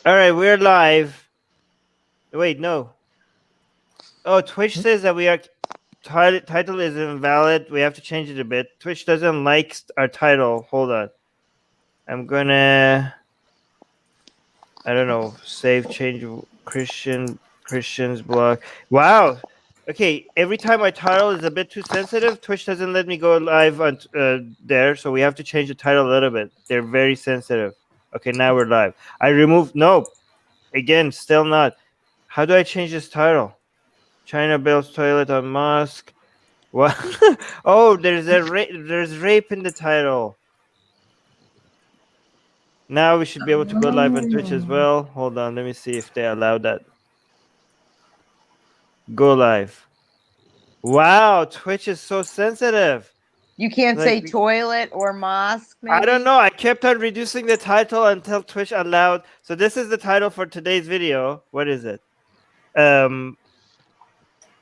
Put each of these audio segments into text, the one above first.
All right, we're live. Wait, no. Oh, Twitch says that we are title is invalid. We have to change it a bit. Twitch doesn't like our title. Hold on. I'm gonna. I don't know. Save change Christians block. Wow. Okay. Every time my title is a bit too sensitive, Twitch doesn't let me go live on there. So we have to change the title a little bit. They're very sensitive. Okay, now we're live. I removed. No. Again, still not. How do I change this title? China builds toilet on mosque. What? Oh, there's rape in the title. Now we should be able to go live on Twitch as well. Hold on, let me see if they allow that. Go live. Wow, Twitch is so sensitive. You can't say Like, toilet or mosque, maybe? I don't know. I kept on reducing the title until Twitch allowed. So this is the title for today's video. What is it?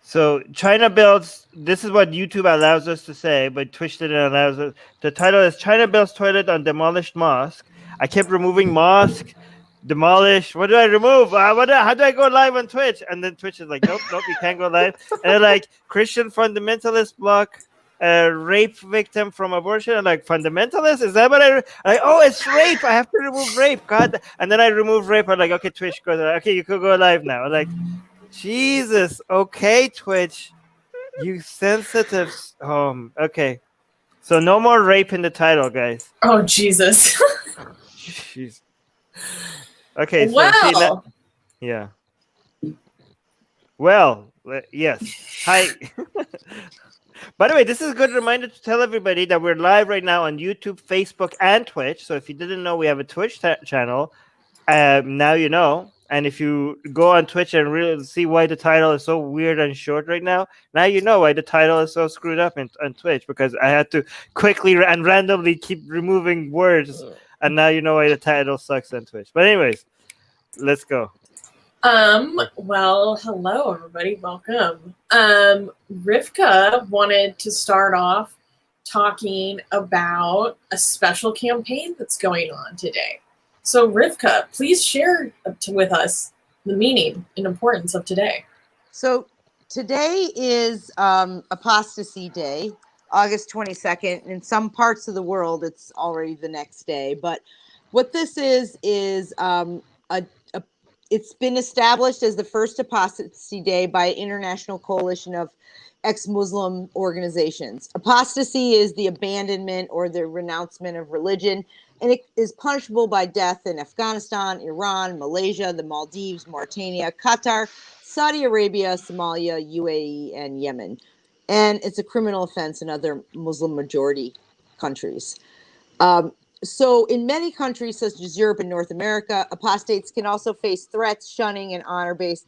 So China builds. This is what YouTube allows us to say, but Twitch didn't allow us. The title is China builds toilet on demolished mosque. I kept removing mosque, demolished. What do I remove? How do I go live on Twitch? And then Twitch is like, nope, you can't go live. And they're like, Christian fundamentalist block, rape victim from abortion. I'm like, fundamentalist? Is that what I? Like, oh, it's rape. I have to remove rape. God. And then I remove rape. I'm like, okay, Twitch, go. Okay, you could go live now. I'm like. Jesus. Okay, Twitch. You sensitive. Okay. So no more rape in the title, guys. Oh, Jesus. Jeez. Okay. So Well. yeah. Well, yes. Hi. By the way, this is a good reminder to tell everybody that we're live right now on YouTube, Facebook, and Twitch. So if you didn't know, we have a Twitch channel. Now you know. And if you go on Twitch and really see why the title is so weird and short right now you know why the title is so screwed up on Twitch, because I had to quickly and randomly keep removing words. And now you know why the title sucks on Twitch. But anyways, let's go. Well, hello, everybody. Welcome. Rivka wanted to start off talking about a special campaign that's going on today. So, Rivka, please share with us the meaning and importance of today. So, today is Apostasy Day, August 22nd. In some parts of the world, it's already the next day. But what this is it's been established as the first Apostasy Day by an international coalition of ex-Muslim organizations. Apostasy is the abandonment or the renouncement of religion, and it is punishable by death in Afghanistan, Iran, Malaysia, the Maldives, Mauritania, Qatar, Saudi Arabia, Somalia, UAE, and Yemen. And it's a criminal offense in other Muslim majority countries. So in many countries, such as Europe and North America, apostates can also face threats, shunning, and honor-based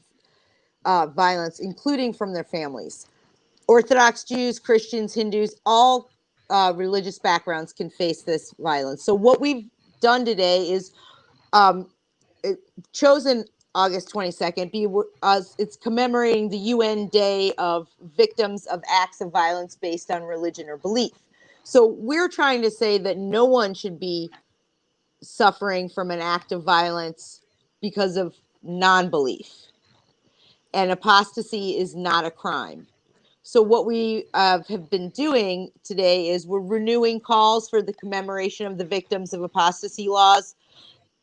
violence, including from their families. Orthodox Jews, Christians, Hindus, all religious backgrounds can face this violence. So what we've done today is chosen August 22nd it's commemorating the UN Day of Victims of Acts of Violence based on religion or belief. So we're trying to say that no one should be suffering from an act of violence because of non-belief. And apostasy is not a crime. So what we have been doing today is we're renewing calls for the commemoration of the victims of apostasy laws,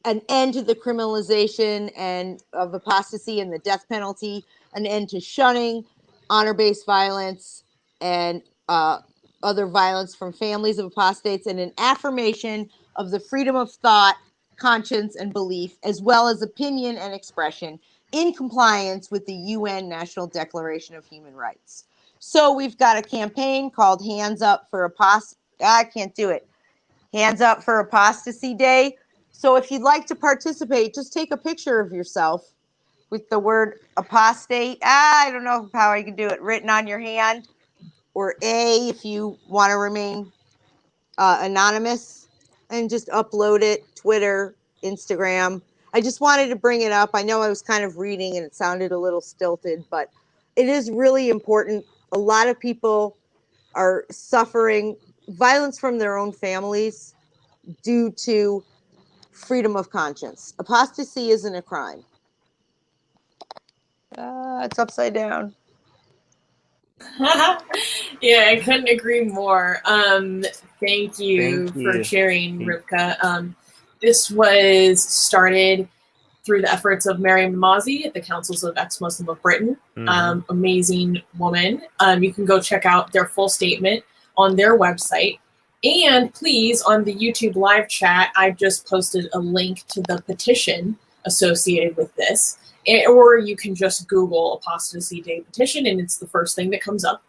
an end to the criminalization and of apostasy and the death penalty, an end to shunning, honor-based violence, and other violence from families of apostates, and an affirmation of the freedom of thought, conscience, and belief, as well as opinion and expression in compliance with the UN National Declaration of Human Rights. So we've got a campaign called Hands Up for Hands Up for Apostasy Day. So if you'd like to participate, just take a picture of yourself with the word apostate. I don't know how I can do it, written on your hand, or A if you want to remain anonymous, and just upload it, Twitter, Instagram. I just wanted to bring it up. I know I was kind of reading and it sounded a little stilted, but it is really important. A lot of people are suffering violence from their own families due to freedom of conscience. Apostasy isn't a crime. It's upside down. Yeah, I couldn't agree more. Thank you Thank for you. sharing, Rivka. This was started through the efforts of Mariam Namazi at the Councils of Ex-Muslim of Britain. Amazing woman. You can go check out their full statement on their website. And please, on the YouTube live chat, I've just posted a link to the petition associated with this. Or you can just Google Apostasy Day petition, and it's the first thing that comes up.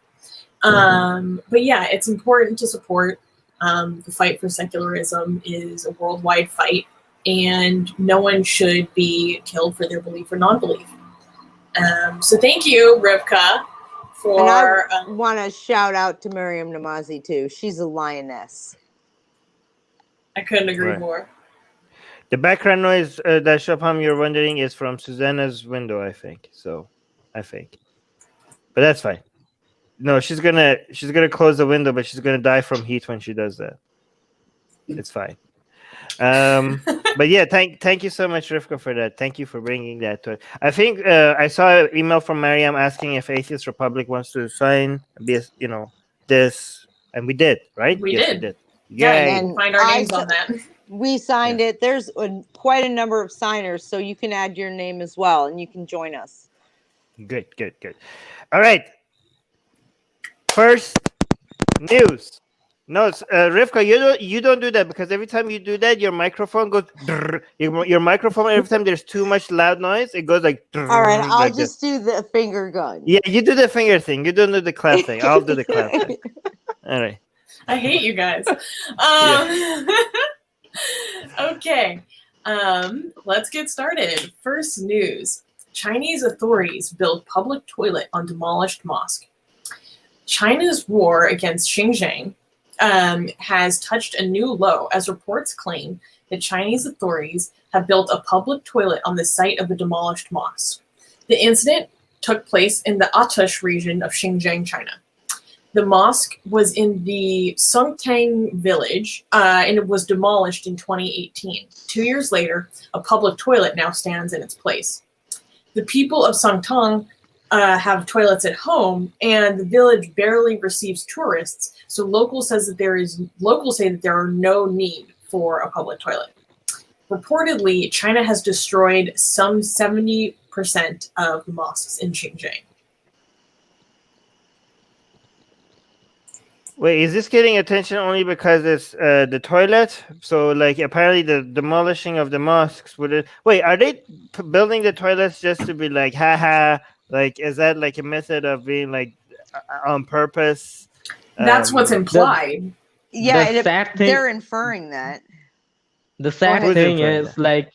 But yeah, it's important to support. The fight for secularism is a worldwide fight, and no one should be killed for their belief or non-belief. So thank you, Rivka, for... And I want to shout out to Mariam Namazi, too. She's a lioness. I couldn't agree more. The background noise that Subham you're wondering is from Susanna's window, I think. But that's fine. No, she's gonna close the window, but she's gonna die from heat when she does that. It's fine. But yeah, thank you so much, Rivka, for that. Thank you for bringing that to it. I think I saw an email from Mariam asking if Atheist Republic wants to sign this, and we did, right? We did. Yeah, and find our names on that. We signed it. There's quite a number of signers, so you can add your name as well, and you can join us. Good. All right. First news. No, Rivka, you don't do that, because every time you do that, your microphone goes. Your microphone, every time there's too much loud noise, it goes like. All right, I'll just do the finger gun. Yeah, you do the finger thing. You don't do the clap thing. I'll do the clap thing. All right. I hate you guys. Okay, let's get started. First news. Chinese authorities build public toilet on demolished mosque. China's war against Xinjiang has touched a new low as reports claim that Chinese authorities have built a public toilet on the site of a demolished mosque. The incident took place in the Atush region of Xinjiang, China. The mosque was in the Songtang village, and it was demolished in 2018. 2 years later, a public toilet now stands in its place. The people of Songtang have toilets at home, and the village barely receives tourists. So locals say that there are no need for a public toilet. Reportedly, China has destroyed some 70% of the mosques in Xinjiang. Wait, is this getting attention only because it's the toilet? So, like, apparently the demolishing of the mosques would it? Wait, are they building the toilets just to be like, haha? Like, is that like a method of being like on purpose? That's what's implied. They're inferring that. The sad thing is, like,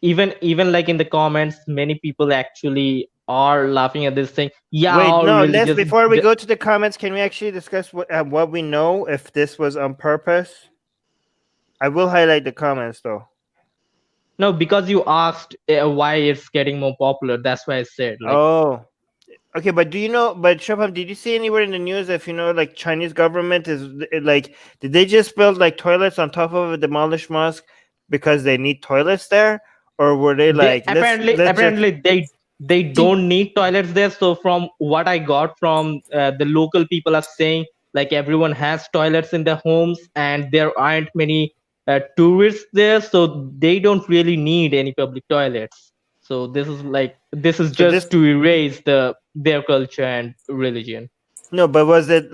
even like in the comments, many people actually are laughing at this thing. Yeah. Wait, no. Before we go to the comments, can we actually discuss what we know if this was on purpose? I will highlight the comments though. No, because you asked why it's getting more popular. That's why I said. Like, oh, okay. But do you know? But Subham, did you see anywhere in the news if like Chinese government is like, did they just build like toilets on top of a demolished mosque because they need toilets there, or were they like apparently they don't need toilets there? So from what I got from the local people are saying, like, everyone has toilets in their homes and there aren't many tourists there, so they don't really need any public toilets. So this is just to erase their culture and religion. No, but was it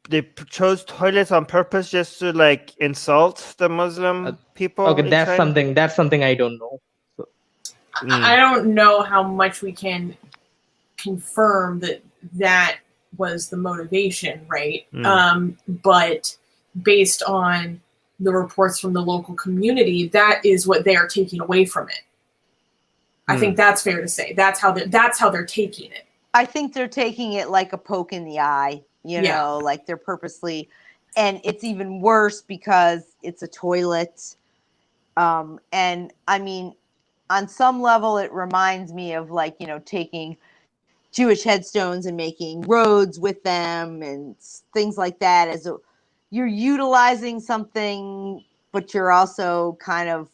they chose toilets on purpose just to like insult the Muslim people? Okay, that's something I don't know. I don't know how much we can confirm that was the motivation, right? But based on the reports from the local community, that is what they are taking away from it. I think that's fair to say. That's how they're taking it. I think they're taking it like a poke in the eye, like they're purposely, and it's even worse because it's a toilet. And I mean, on some level, it reminds me of taking Jewish headstones and making roads with them and things like that. You're utilizing something, but you're also kind of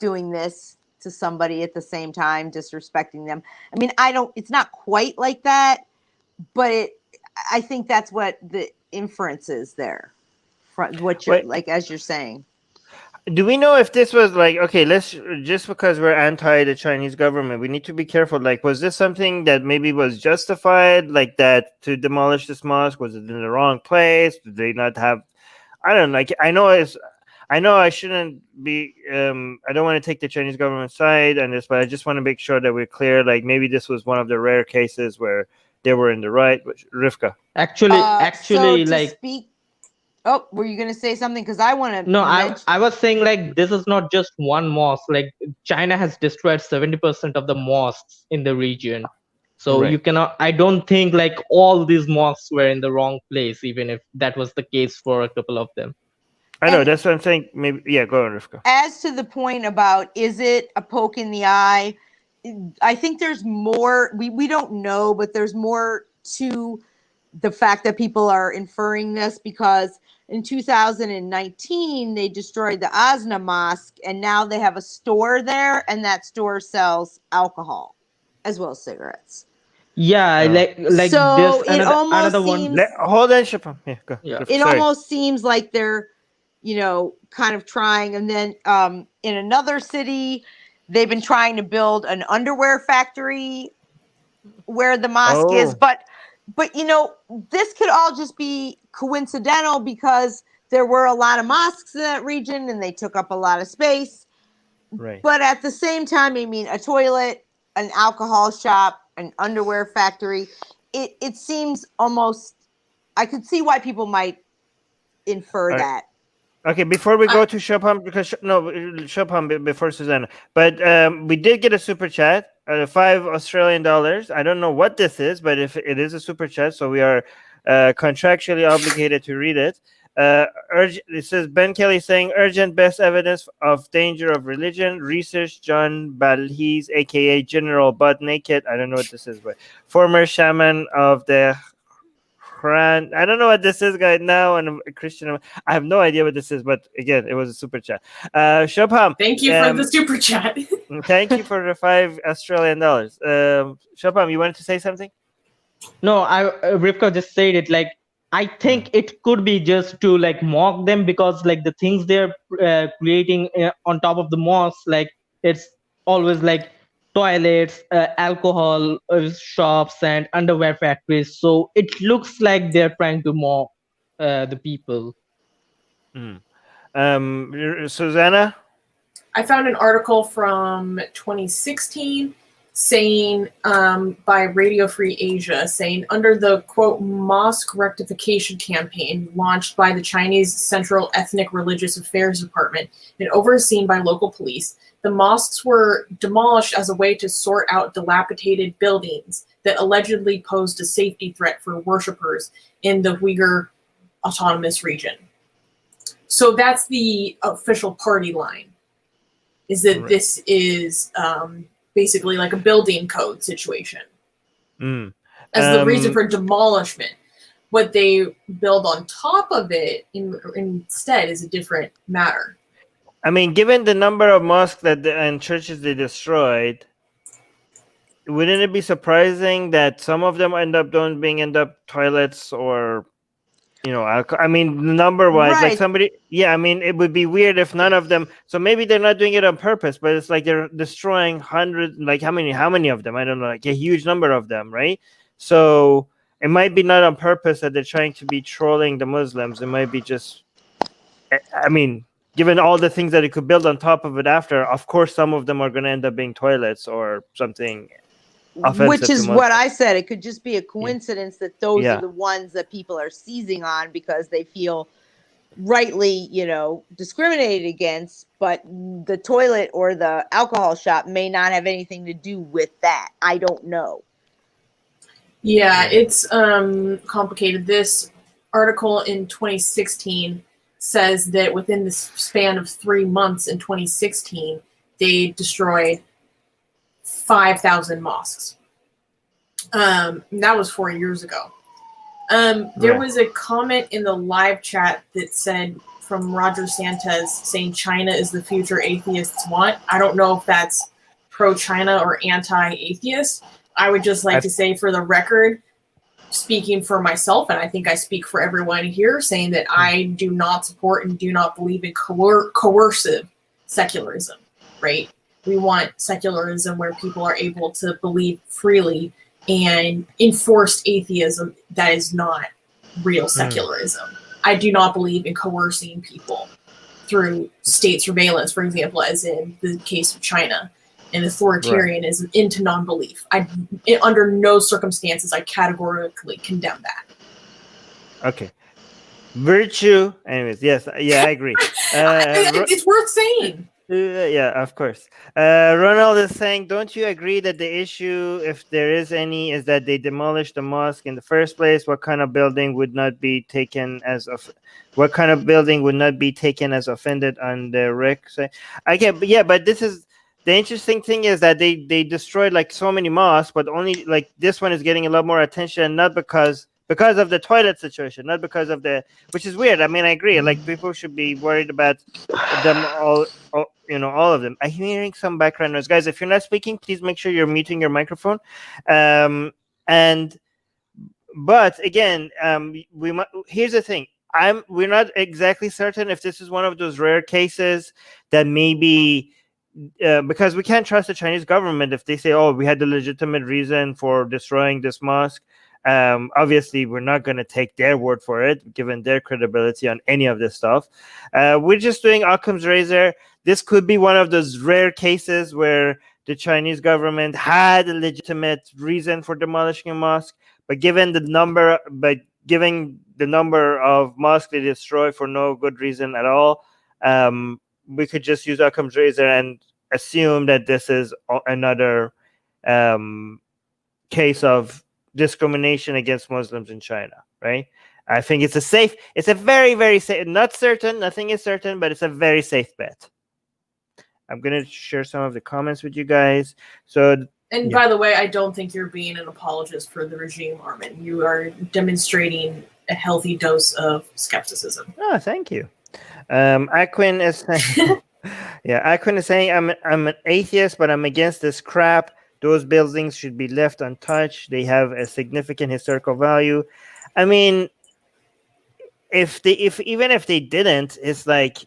doing this to somebody at the same time, disrespecting them. I mean, it's not quite like that, but I think that's what the inference is there. What you're like, as you're saying. Do we know if this was like, okay, let's just because we're anti the Chinese government, we need to be careful. Like, was this something that maybe was justified, like that to demolish this mosque? Was it in the wrong place? Did they not have? I don't know. Like, I know I shouldn't be. I don't want to take the Chinese government side on this, but I just want to make sure that we're clear. Like, maybe this was one of the rare cases where they were in the right. Rivka. Actually, like. Speak. Oh, were you going to say something? Because I want to. No, I was saying like this is not just one mosque. Like China has destroyed 70% of the mosques in the region. So you cannot. I don't think like all these mosques were in the wrong place, even if that was the case for a couple of them. I know, that's what I'm saying. Maybe, yeah, go on, Rivka. As to the point about, is it a poke in the eye? I think there's more. We don't know, but there's more to the fact that people are inferring this, because in 2019, they destroyed the Asna Mosque, and now they have a store there, and that store sells alcohol as well as cigarettes. Yeah, like so this another seems, one. Hold on, Subham. Yeah, go. Yeah. It almost seems like they're, kind of trying. And then in another city, they've been trying to build an underwear factory where the mosque is, but this could all just be coincidental because there were a lot of mosques in that region and they took up a lot of space. Right. But at the same time, I mean, a toilet, an alcohol shop, an underwear factory, it seems almost, I could see why people might infer that. Okay, before we go to Subham, because Subham before Susanna, but we did get a super chat, $5 Australian. I don't know what this is, but if it is a super chat, so we are contractually obligated to read it. It says Ben Kelly saying urgent best evidence of danger of religion. Research John Balhees, aka General Butt Naked. I don't know what this is, but former shaman of the I don't know what this is, guys. Now and a Christian. I have no idea what this is, but again, it was a super chat. Shubham. Thank you for the super chat. Thank you for the $5 Australian. Shubham, you wanted to say something? No, Rivka just said it. Like I think it could be just to like mock them, because like the things they're creating on top of the mosque, like it's always like toilets, alcohol shops, and underwear factories. So it looks like they're trying to mock the people. Susanna? I found an article from 2016 saying by Radio Free Asia, saying under the quote mosque rectification campaign launched by the Chinese Central Ethnic Religious Affairs Department and overseen by local police, the mosques were demolished as a way to sort out dilapidated buildings that allegedly posed a safety threat for worshippers in the Uyghur Autonomous Region. So that's the official party line, is that this is basically like a building code situation as the reason for demolishment. What they build on top of it instead is a different matter. I mean, given the number of mosques and churches they destroyed, wouldn't it be surprising that some of them end up toilets or, alcohol? I mean, number-wise, like somebody, I mean, it would be weird if none of them. So maybe they're not doing it on purpose, but it's like they're destroying hundreds. Like how many of them? I don't know, like a huge number of them, right? So it might be not on purpose that they're trying to be trolling the Muslims. It might be just, I mean, given all the things that it could build on top of it after, of course, some of them are going to end up being toilets or something offensive. Which is what I said. It could just be a coincidence that those are the ones that people are seizing on because they feel rightly, discriminated against. But the toilet or the alcohol shop may not have anything to do with that. I don't know. Yeah, it's complicated. This article in 2016 says that within the span of 3 months in 2016, they destroyed 5,000 mosques. That was 4 years ago. There was a comment in the live chat that said from Roger Sanchez saying China is the future atheists want. I don't know if that's pro-China or anti-atheist. I would just like to say, for the record, speaking for myself, and I think I speak for everyone here, saying that I do not support and do not believe in coercive secularism, right? We want secularism where people are able to believe freely, and enforced atheism that is not real secularism. I do not believe in coercing people through state surveillance, for example, as in the case of China, and authoritarianism into non-belief. Under no circumstances, I categorically condemn that. Okay. Virtue. Anyways, yes. Yeah, I agree. It's worth saying. Yeah, of course. Ronald is saying, don't you agree that the issue, if there is any, is that they demolished the mosque in the first place? What kind of building would not be taken as offended on the Rick? I get, but yeah, but this is the interesting thing is that they destroyed like so many mosques, but only like this one is getting a lot more attention, not because of the toilet situation, not because of which is weird. I mean, I agree. Like people should be worried about them all of them. I'm hearing some background noise, guys. If you're not speaking, please make sure you're muting your microphone. But again, here's the thing. We're not exactly certain if this is one of those rare cases that maybe. Because we can't trust the Chinese government if they say, "Oh, we had the legitimate reason for destroying this mosque." Obviously, we're not going to take their word for it, given their credibility on any of this stuff. We're just doing Occam's razor. This could be one of those rare cases where the Chinese government had a legitimate reason for demolishing a mosque, but given the number of mosques they destroy for no good reason at all, we could just use Occam's razor and assume that this is another case of discrimination against Muslims in China, right? I think it's a very, very safe, not certain, nothing is certain, but it's a very safe bet. I'm going to share some of the comments with you guys. And by the way, I don't think you're being an apologist for the regime, Armin. You are demonstrating a healthy dose of skepticism. Oh, thank you. Aquin is saying, Aquin is saying, I'm an atheist, but I'm against this crap. Those buildings should be left untouched. They have a significant historical value. I mean, even if they didn't, it's like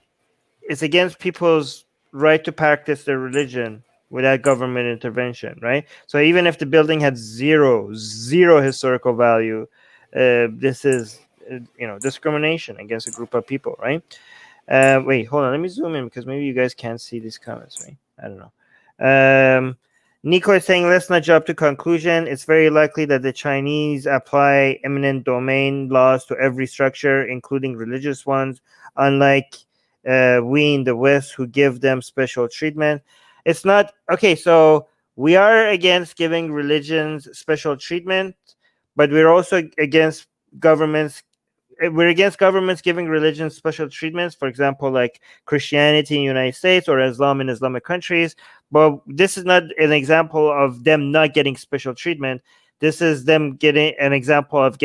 it's against people's right to practice their religion without government intervention, right? So even if the building had zero historical value, this is discrimination against a group of people, right? Wait, hold on. Let me zoom in because maybe you guys can't see these comments, right? I don't know. Nico is saying, let's not jump to conclusion. It's very likely that the Chinese apply eminent domain laws to every structure, including religious ones, unlike we in the West who give them special treatment. It's not okay. So we are against giving religions special treatment, but we're also against governments. We're against governments giving religions special treatments, for example, like Christianity in the United States or Islam in Islamic countries. But this is not an example of them not getting special treatment. This is them getting an example of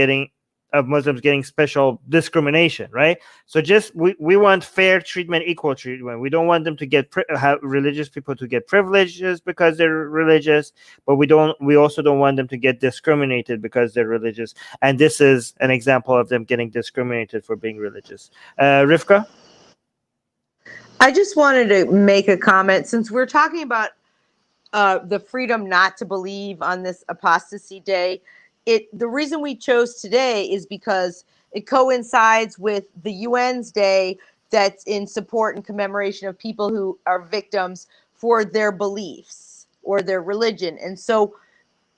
Muslims getting special discrimination, right? So we want fair treatment, equal treatment. We don't want them to get religious people to get privileges because they're religious, but we also don't want them to get discriminated because they're religious. And this is an example of them getting discriminated for being religious. Rivka? I just wanted to make a comment since we're talking about the freedom not to believe on this Apostasy Day. The reason we chose today is because it coincides with the UN's day that's in support and commemoration of people who are victims for their beliefs or their religion. And so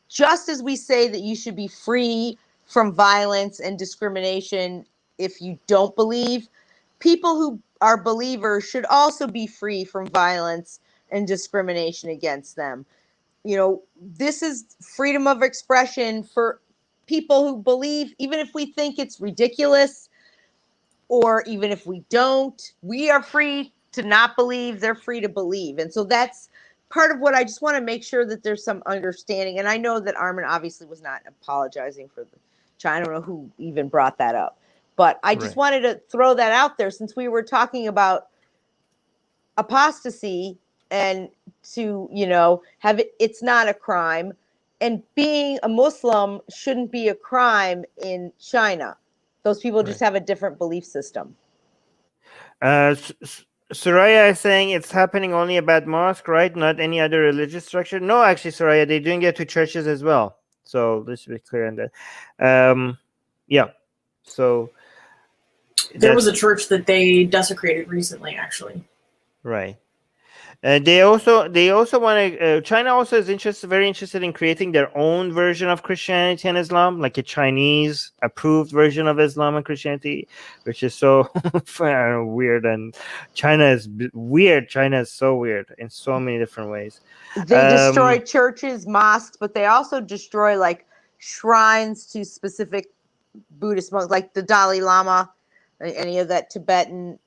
just as we say that you should be free from violence and discrimination if you don't believe, people who are believers should also be free from violence and discrimination against them. This is freedom of expression for people who believe, even if we think it's ridiculous or even if we don't, we are free to not believe, they're free to believe. And so that's part of what I just want to make sure that there's some understanding. And I know that Armin obviously was not apologizing for the China. I don't know who even brought that up. But I just wanted to throw that out there since we were talking about apostasy and to, have it's not a crime. And being a Muslim shouldn't be a crime in China. Those people just have a different belief system. Soraya is saying it's happening only about mosque, right? Not any other religious structure. No, actually, Soraya, they're doing it to churches as well. So let's be clear on that. Yeah. So there was a church that they desecrated recently, actually. Right. They also want to. China also is very interested in creating their own version of Christianity and Islam, like a Chinese approved version of Islam and Christianity, which is so weird. And China is weird. China is so weird in so many different ways. They destroy churches, mosques, but they also destroy like shrines to specific Buddhist monks, like the Dalai Lama, any of that Tibetan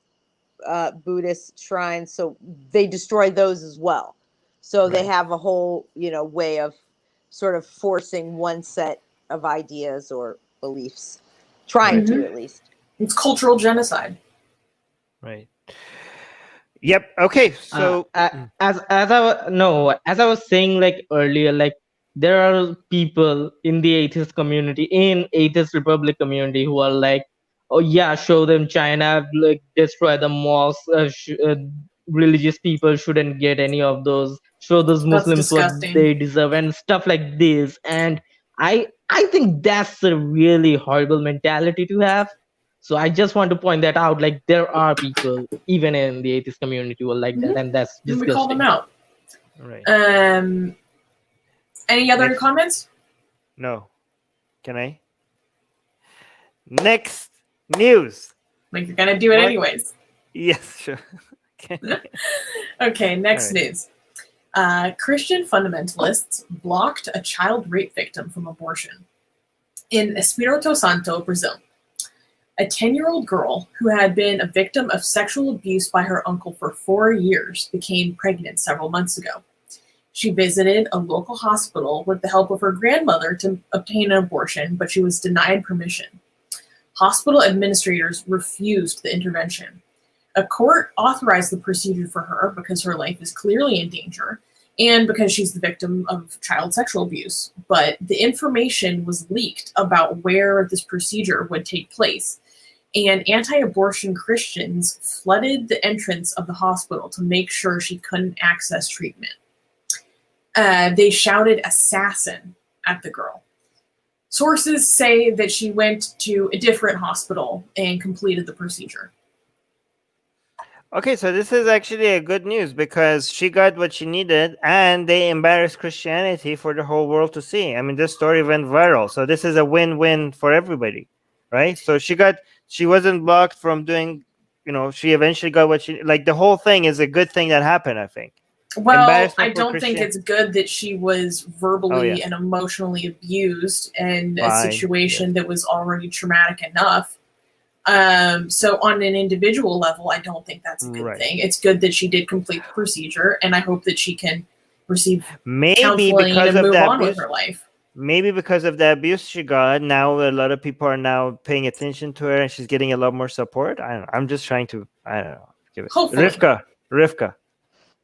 Buddhist shrines. So they destroy those as well. So they have a whole, way of sort of forcing one set of ideas or beliefs, trying to at least. It's cultural genocide. Right. Yep. Okay. So as I was saying like earlier, like there are people in the atheist community, in atheist republic community, who are like, oh yeah, show them China, like destroy the mosques. Religious people shouldn't get any of those. Show those Muslims what they deserve and stuff like this. And I think that's a really horrible mentality to have. So I just want to point that out. Like there are people even in the atheist community who are like that, and that's disgusting. We call them out. Right. Any other comments? No. Can I? Next news. Like you're gonna do it anyways. Yes, sure. Okay, next news. Christian fundamentalists blocked a child rape victim from abortion. In Espírito Santo, Brazil, a 10-year-old girl who had been a victim of sexual abuse by her uncle for 4 years became pregnant several months ago. She visited a local hospital with the help of her grandmother to obtain an abortion, but she was denied permission. Hospital administrators refused the intervention. A court authorized the procedure for her because her life is clearly in danger and because she's the victim of child sexual abuse. But the information was leaked about where this procedure would take place, and anti-abortion Christians flooded the entrance of the hospital to make sure she couldn't access treatment. They shouted "assassin" at the girl. Sources say that she went to a different hospital and completed the procedure. Okay, so this is actually a good news because she got what she needed and they embarrassed Christianity for the whole world to see. I mean, this story went viral. So this is a win-win for everybody, right? So she wasn't blocked from doing, she eventually got what she, like the whole thing is a good thing that happened, I think. Well, I don't think it's good that she was verbally and emotionally abused in a situation that was already traumatic enough. So on an individual level, I don't think that's a good thing. It's good that she did complete the procedure, and I hope that she can receive counseling and move on with her life. Maybe because of the abuse she got, now a lot of people are now paying attention to her, and she's getting a lot more support. I don't know. I'm just trying to, give it. Hopefully. Rivka.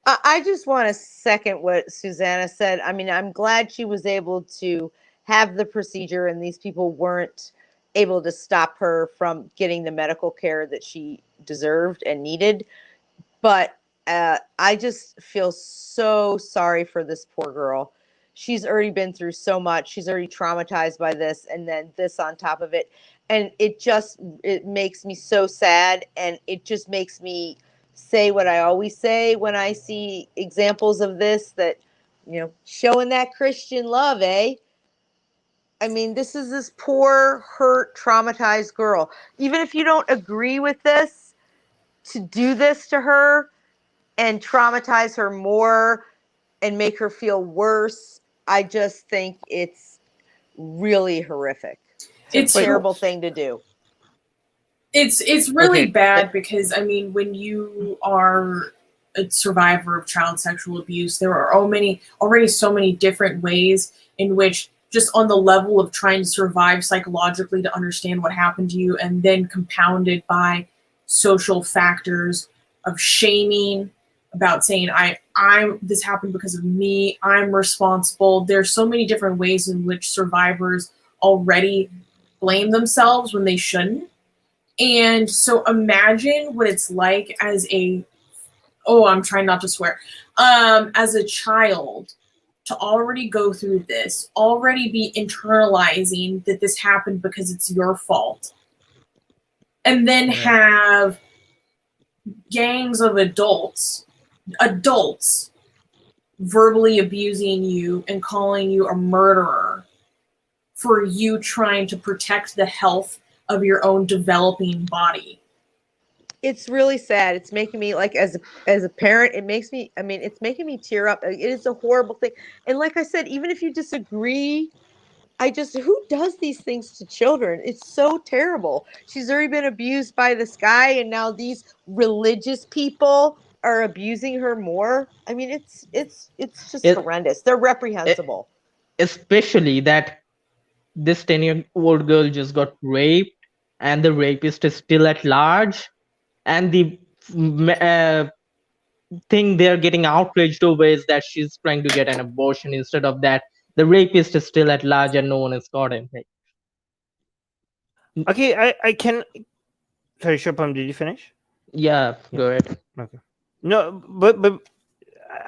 I just want to second what Susanna said. I mean, I'm glad she was able to have the procedure and these people weren't able to stop her from getting the medical care that she deserved and needed. But I just feel so sorry for this poor girl. She's already been through so much. She's already traumatized by this, and then this on top of it. And it makes me so sad, and it just makes me say what I always say when I see examples of this, that, showing that Christian love, eh? I mean, this is this poor, hurt, traumatized girl. Even if you don't agree with this, to do this to her and traumatize her more and make her feel worse, I just think it's really horrific. It's a terrible thing to do. It's really bad because, I mean, when you are a survivor of child sexual abuse, there are already so many different ways in which just on the level of trying to survive psychologically to understand what happened to you, and then compounded by social factors of shaming, about saying I'm this happened because of me, I'm responsible. There's so many different ways in which survivors already blame themselves when they shouldn't. And so imagine what it's like as I'm trying not to swear, as a child, to already go through this, already be internalizing that this happened because it's your fault, and then have gangs of adults verbally abusing you and calling you a murderer for you trying to protect the health of your own developing body. It's really sad. It's making me, like, as a parent, it makes me, it's making me tear up. It is a horrible thing. And like I said, even if you disagree, who does these things to children? It's so terrible. She's already been abused by this guy, and now these religious people are abusing her more. It's just horrendous. They're reprehensible. Especially that this 10-year-old girl just got raped, and the rapist is still at large, and the thing they're getting outraged over is that she's trying to get an abortion. Instead of that, the rapist is still at large and no one has got him. Okay, I can. Sorry, Shubham, did you finish? Yeah, go ahead. Okay. No, but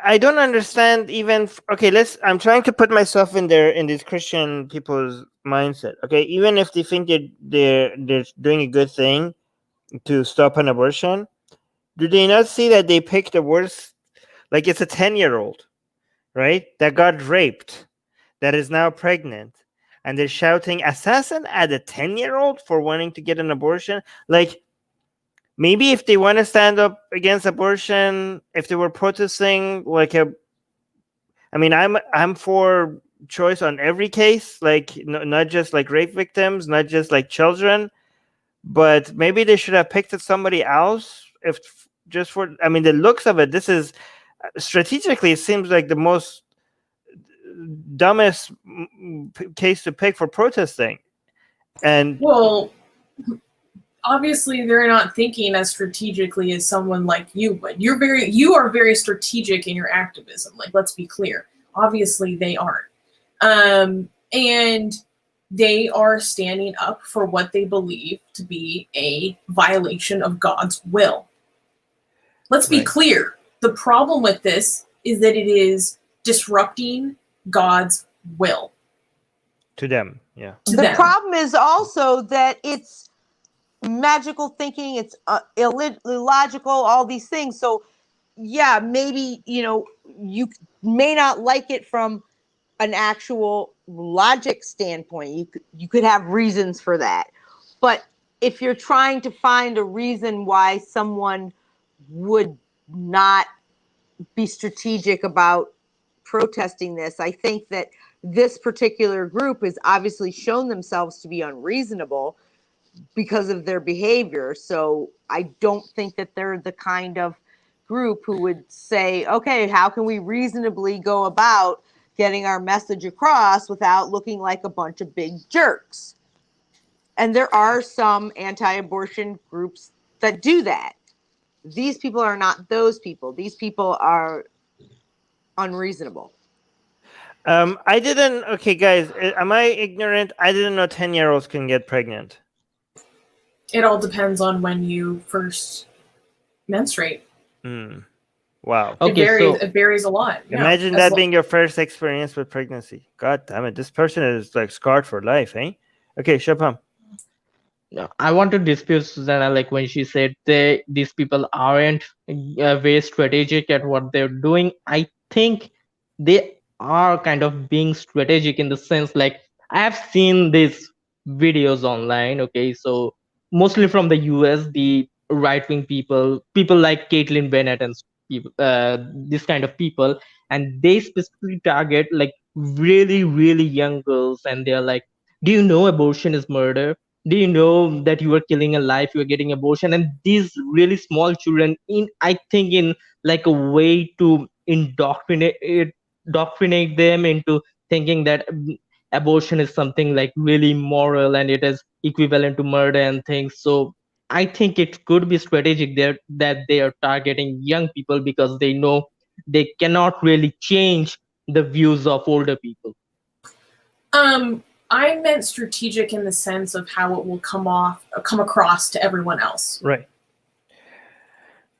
I don't understand even. Okay, I'm trying to put myself in these Christian people's mindset. Okay, even if they think they're doing a good thing to stop an abortion, do they not see that they picked the worst? Like, it's a 10-year-old, right, that got raped, that is now pregnant, and they're shouting assassin at a 10-year-old for wanting to get an abortion. Like, maybe if they want to stand up against abortion, if they were protesting, I'm for choice on every case, like not just like rape victims, not just like children, but maybe they should have picked somebody else. If just for, the looks of it, this is strategically, it seems like the most dumbest case to pick for protesting. And well, obviously they're not thinking as strategically as someone like you would. You are very strategic in your activism. Like, let's be clear. Obviously they aren't. And they are standing up for what they believe to be a violation of God's will. Let's be clear. The problem with this is that it is disrupting God's will. To them, yeah. The problem is also that it's magical thinking, it's illogical, all these things. So yeah, maybe you may not like it from an actual logic standpoint. You could have reasons for that, but if you're trying to find a reason why someone would not be strategic about protesting this, I think that this particular group has obviously shown themselves to be unreasonable because of their behavior. So I don't think that they're the kind of group who would say, okay, how can we reasonably go about getting our message across without looking like a bunch of big jerks? And there are some anti-abortion groups that do that. These people are not those people. These people are unreasonable. Okay, guys, am I ignorant? I didn't know 10-year-olds can get pregnant. It all depends on when you first menstruate. Wow. Okay, it varies a lot. Imagine that being your first experience with pregnancy. God damn it. This person is like scarred for life, eh? Okay, Shubham. No, I want to dispute Susanna, like when she said these people aren't very strategic at what they're doing. I think they are kind of being strategic in the sense, like, I have seen these videos online, okay, so mostly from the US, the right-wing people like Caitlin Bennett and people, this kind of people, and they specifically target like really, really young girls, and they're like, do you know abortion is murder? Do you know that you are killing a life, you are getting abortion? And these really small children, I think in like a way to indoctrinate them into thinking that abortion is something like really immoral and it is equivalent to murder and things. So I think it could be strategic there that they are targeting young people because they know they cannot really change the views of older people. I meant strategic in the sense of how it will come across to everyone else. Right.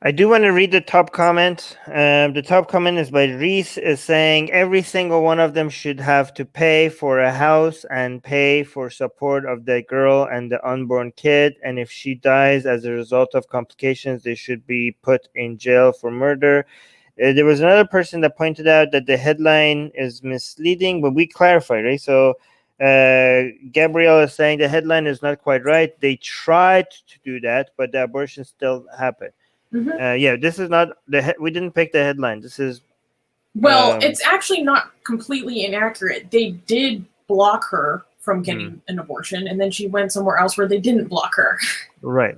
I do want to read the top comment. The top comment is by Reese, is saying every single one of them should have to pay for a house and pay for support of the girl and the unborn kid. And if she dies as a result of complications, they should be put in jail for murder. There was another person that pointed out that the headline is misleading, but we clarified, right? So Gabrielle is saying the headline is not quite right. They tried to do that, but the abortion still happened. Yeah, this is not we didn't pick the headline. This is it's actually not completely inaccurate. They did block her from getting an abortion, and then she went somewhere else where they didn't block her. Right.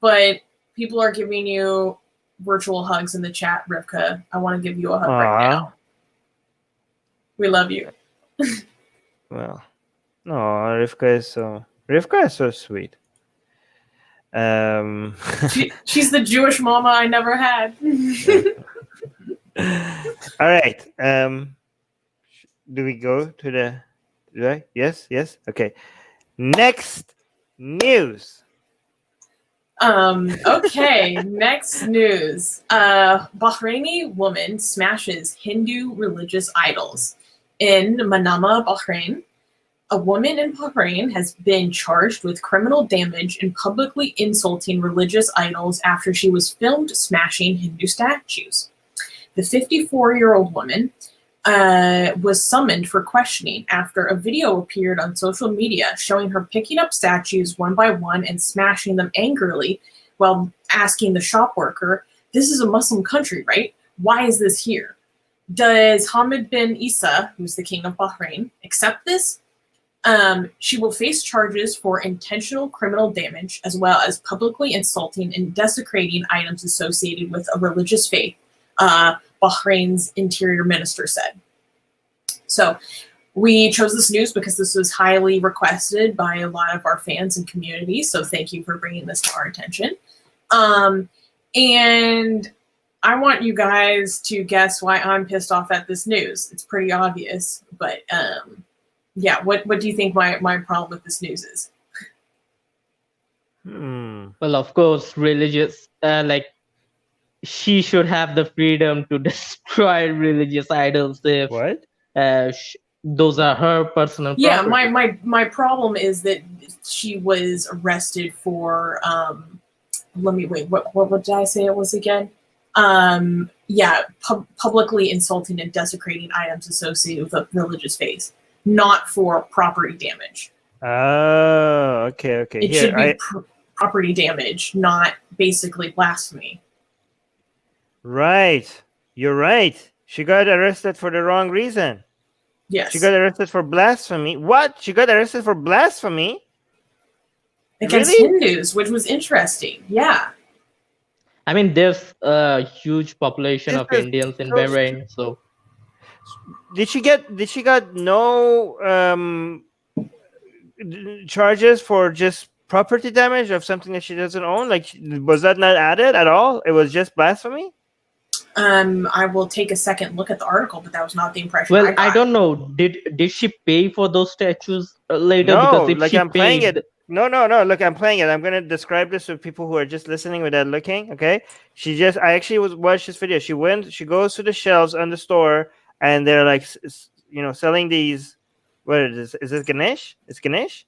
But people are giving you virtual hugs in the chat, Rivka. I want to give you a hug right now. We love you. Well, no, Rivka is so sweet. She's the Jewish mama I never had. All right. Do we go to the right? Yes. Okay. Next news. Okay, next news. Bahraini woman smashes Hindu religious idols. In Manama, Bahrain, a woman in Bahrain has been charged with criminal damage and publicly insulting religious idols after she was filmed smashing Hindu statues. The 54-year-old woman was summoned for questioning after a video appeared on social media showing her picking up statues one by one and smashing them angrily while asking the shop worker, "This is a Muslim country, right? Why is this here? Does Hamad bin Isa, who's the king of Bahrain, accept this?" She will face charges for intentional criminal damage as well as publicly insulting and desecrating items associated with a religious faith, Bahrain's interior minister said. So we chose this news because this was highly requested by a lot of our fans and community. So thank you for bringing this to our attention. And I want you guys to guess why I'm pissed off at this news. It's pretty obvious, but yeah, what do you think my problem with this news is? Well, of course, religious, like she should have the freedom to destroy religious idols if those are her personal property. Yeah, my problem is that she was arrested for what did I say it was again? Publicly insulting and desecrating items associated with a religious faith, not for property damage. Oh, okay. It should be property damage, not basically blasphemy. Right. You're right. She got arrested for the wrong reason. Yes. She got arrested for blasphemy. What? She got arrested for blasphemy? Against Hindus, which was interesting. Yeah. I mean, there's a huge population of Indians in Bahrain, so. Did she get no charges for just property damage of something that she doesn't own? Like, was that not added at all? It was just blasphemy? I will take a second look at the article, but that was not the impression. Well, I don't know. Did she pay for those statues later? No, because if like she I'm playing it. No. Look, I'm playing it. I'm gonna describe this to people who are just listening without looking. Okay. I actually watched this video. She goes to the shelves on the store, and they're like, selling these. What is this? Is this Ganesh? It's Ganesh.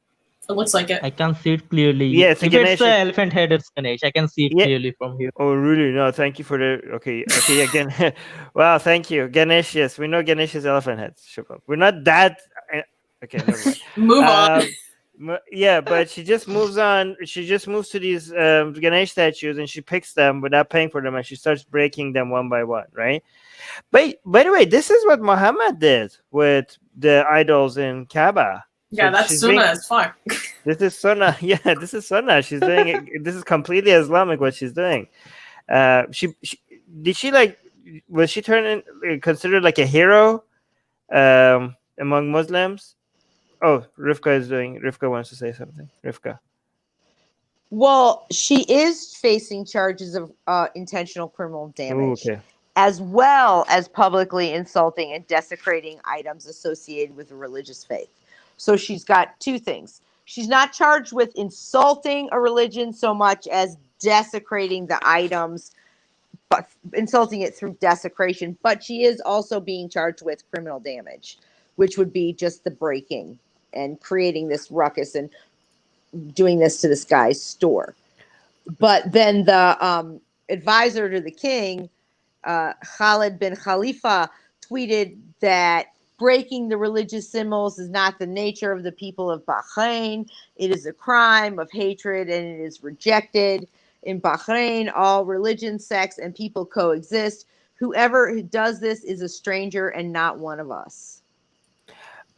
It looks like it. I can't see it clearly. Yeah, if it's an elephant head, it's Ganesh. I can see it clearly from here. Oh, really? No, thank you for the. Okay, again. Wow, thank you, Ganesh. Yes, we know Ganesh is elephant heads. We're not that. Okay, never mind. Move on. Yeah, but she just moves on. She just moves to these Ganesh statues and she picks them without paying for them, and she starts breaking them one by one, right? But by the way, this is what Muhammad did with the idols in Kaaba. Yeah, that's Sunnah as fuck. This is Sunnah. Yeah, this is Sunnah. She's doing it. This is completely Islamic what she's doing. Was she considered like a hero? among Muslims. Oh, Rivka wants to say something. Rivka. Well, she is facing charges of intentional criminal damage, Ooh, okay. as well as publicly insulting and desecrating items associated with a religious faith. So she's got two things. She's not charged with insulting a religion so much as desecrating the items, but insulting it through desecration. But she is also being charged with criminal damage, which would be just the breaking and creating this ruckus and doing this to this guy's store. But then the advisor to the king, Khalid bin Khalifa, tweeted that breaking the religious symbols is not the nature of the people of Bahrain. It is a crime of hatred and it is rejected. In Bahrain, all religions, sects, and people coexist. Whoever does this is a stranger and not one of us.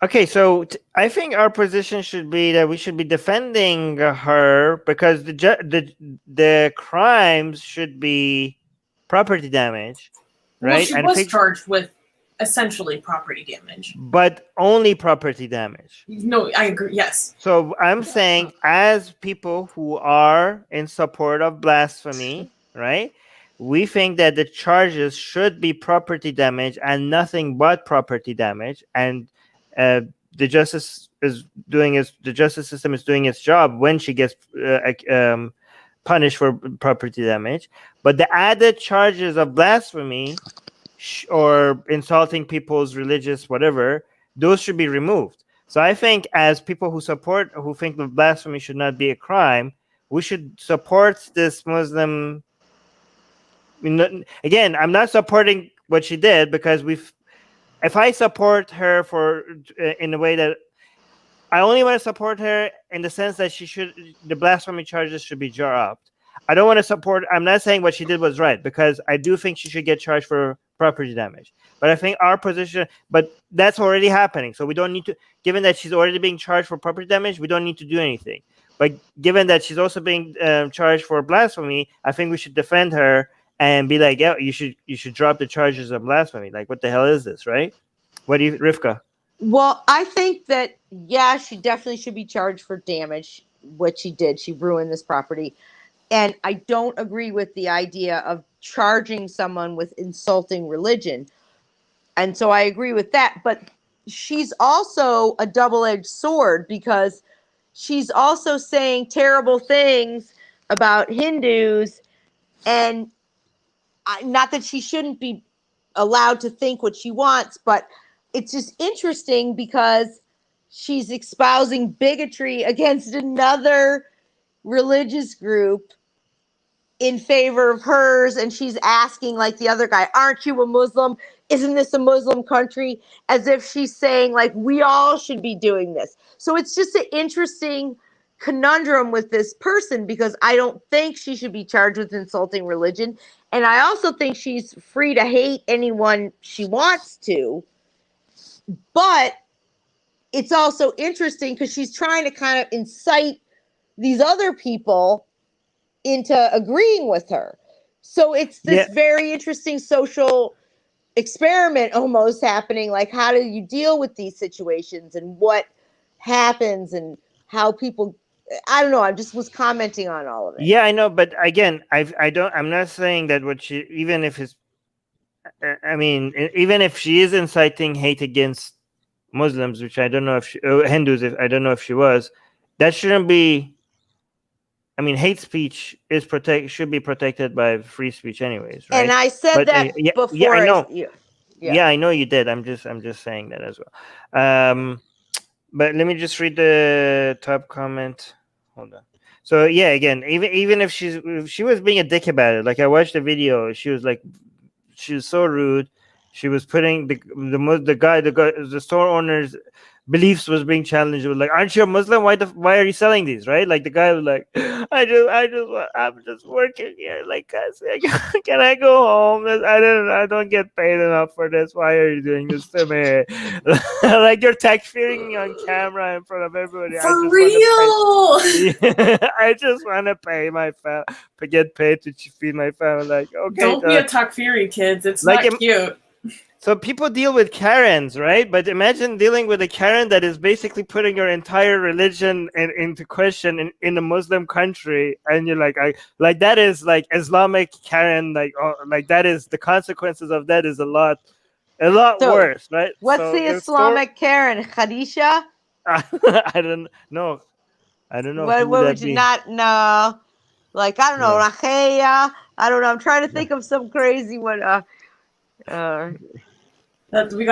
Okay, so I think our position should be that we should be defending her because the crimes should be property damage, right? Well, she was charged with essentially property damage, but only property damage. No, I agree. Yes. So I'm saying, as people who are in support of blasphemy, right? We think that the charges should be property damage and nothing but property damage, and the justice system is doing its job when she gets punished for property damage. But the added charges of blasphemy or insulting people's religious whatever, those should be removed. So I think, as people who think that blasphemy should not be a crime, we should support this Muslim. Again, I'm not supporting what she did because if I support her in a way that I only want to support her in the sense that the blasphemy charges should be dropped. I don't want to support. I'm not saying what she did was right because I do think she should get charged for property damage. But I think our position, but that's already happening. So we don't need to, given that she's already being charged for property damage, we don't need to do anything. But given that she's also being charged for blasphemy, I think we should defend her and be like, yeah, you should drop the charges of blasphemy. Like, what the hell is this, right? What do you, Rivka? Well, I think that, yeah, she definitely should be charged for damage, what she did. She ruined this property. And I don't agree with the idea of charging someone with insulting religion. And so I agree with that. But she's also a double-edged sword because she's also saying terrible things about Hindus, and not that she shouldn't be allowed to think what she wants, but it's just interesting because she's espousing bigotry against another religious group in favor of hers, and she's asking, like the other guy, aren't you a Muslim? Isn't this a Muslim country? As if she's saying, like, we all should be doing this. So it's just an interesting conundrum with this person because I don't think she should be charged with insulting religion. And I also think she's free to hate anyone she wants to. But it's also interesting because she's trying to kind of incite these other people into agreeing with her. So it's this very interesting social experiment almost happening. Like, how do you deal with these situations and what happens and how people, I don't know. I just was commenting on all of it. Yeah, I know. But again, I'm not saying that even if she is inciting hate against Muslims, which I don't know if Hindus, I don't know if she was, that shouldn't be. I mean, hate speech should be protected by free speech, anyways, right? And I said that before. Yeah, I know. Yeah, I know you did. I'm just saying that as well. But let me just read the top comment. Hold on. So yeah, again, even if she was being a dick about it, like I watched the video, she was so rude. She was putting the store owner's beliefs was being challenged. It was like, aren't you a Muslim? Why are you selling these? Right? Like the guy was like, I'm just working here. Like, can I go home? I don't get paid enough for this. Why are you doing this to me? Like, you're takfiring me on camera in front of everybody. For real. I just want to pay my to get paid to feed my family. Like, okay, don't be a takfiri, kids. It's like not cute. So people deal with Karens, right? But imagine dealing with a Karen that is basically putting your entire religion into question in a Muslim country, and you're like that is like Islamic Karen, like that is the consequences of that is a lot So, worse, right? What's So the your Islamic Karen? Khadisha? I don't know. I don't know What who would would that you be. not know? Like, I don't know, No. Raheya. I don't know. I'm trying to think of some crazy one. We got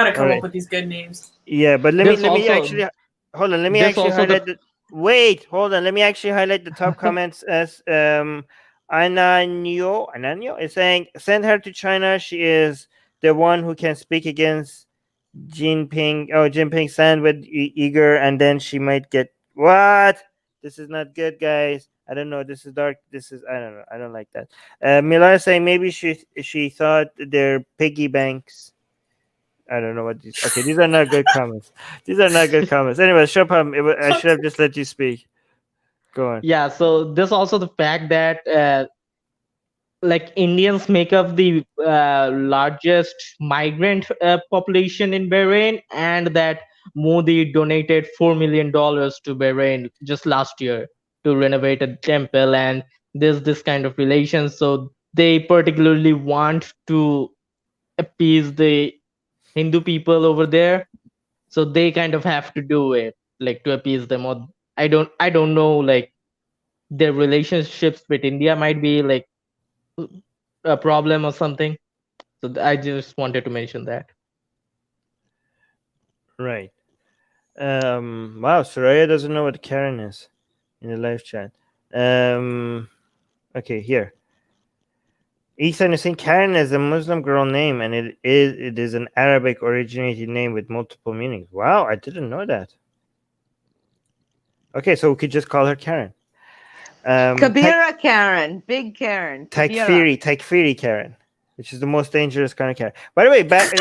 to come Alright. up with these good names. Yeah, but let There's me also- actually hold on. Let me there's actually also the- highlight the. Wait, hold on. Let me actually highlight the top comments as Ananyo is saying, send her to China. She is the one who can speak against Jinping stand with Uyghur, and then she might get what? This is not good, guys. I don't know. This is dark. This is I don't know. I don't like that. Millar is saying maybe she thought they're piggy banks. I don't know what these. Okay, these are not good comments. These are not good comments. Anyway, Subham, I should have just let you speak. Go on. Yeah, so there's also the fact that like Indians make up the largest migrant population in Bahrain, and that Modi donated $4 million to Bahrain just last year to renovate a temple, and there's this kind of relation. So they particularly want to appease the Hindu people over there, so they kind of have to do it, like to appease them. Or I don't know, like their relationships with India might be like a problem or something. So I just wanted to mention that. Right. Wow, Soraya doesn't know what Karen is in the live chat. Okay, here. Ethan is saying Karen is a Muslim girl name, and it is an Arabic originated name with multiple meanings. Wow, I didn't know that. Okay, so we could just call her Karen. Kabira Karen. Big Karen. Kabira. Takfiri Karen, which is the most dangerous kind of Karen. By the way, back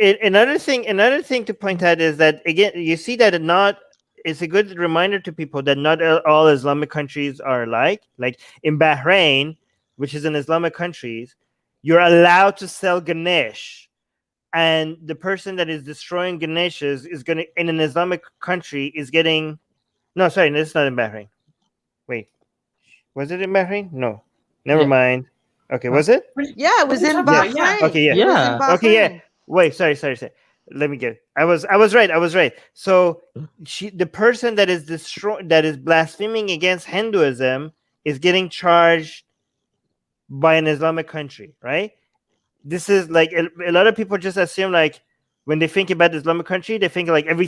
another thing to point out is that again, you see that it's a good reminder to people that not all Islamic countries are alike. Like in Bahrain, which is an Islamic country, you're allowed to sell Ganesh, and the person that is destroying Ganeshas is going to in an Islamic country is getting. No, sorry, it's not in Bahrain. Wait, was it in Bahrain? No, never Yeah. mind. Okay, was it? Yeah, it was in Bahrain. Yeah. Okay, yeah. It was in Yeah. Bahrain. Okay, yeah. Wait, sorry. Let me get it. I was right. So the person that is blaspheming against Hinduism is getting charged by an Islamic country, right? This is like a lot of people just assume like when they think about Islamic country, they think like every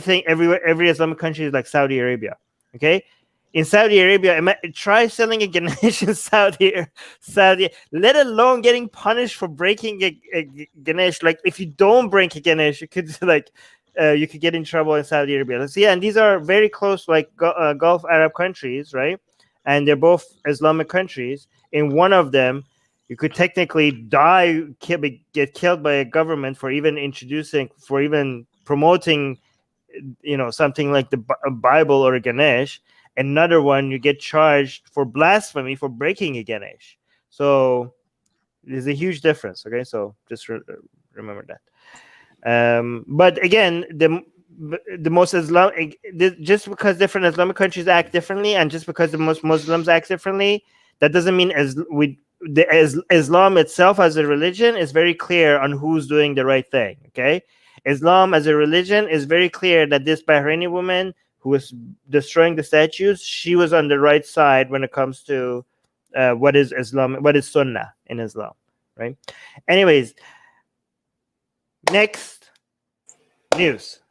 Islamic country is like Saudi Arabia. Okay, in Saudi Arabia, try selling a Ganesh in Saudi, let alone getting punished for breaking a Ganesh. Like if you don't break a Ganesh, you could you could get in trouble in Saudi Arabia. Let's see, and these are very close, like Gulf Arab countries, right? And they're both Islamic countries. In one of them, you could technically get killed by a government for even promoting, something like the Bible or a Ganesh. Another one, you get charged for blasphemy for breaking a Ganesh. So there's a huge difference. Okay, so just remember that. But again, the most Islamic, just because different Islamic countries act differently, and just because the most Muslims act differently, that doesn't mean Islam itself as a religion is very clear on who's doing the right thing. Okay, Islam as a religion is very clear that this Bahraini woman who was destroying the statues, she was on the right side when it comes to what is Islam, what is Sunnah in Islam, right? Anyways, next news.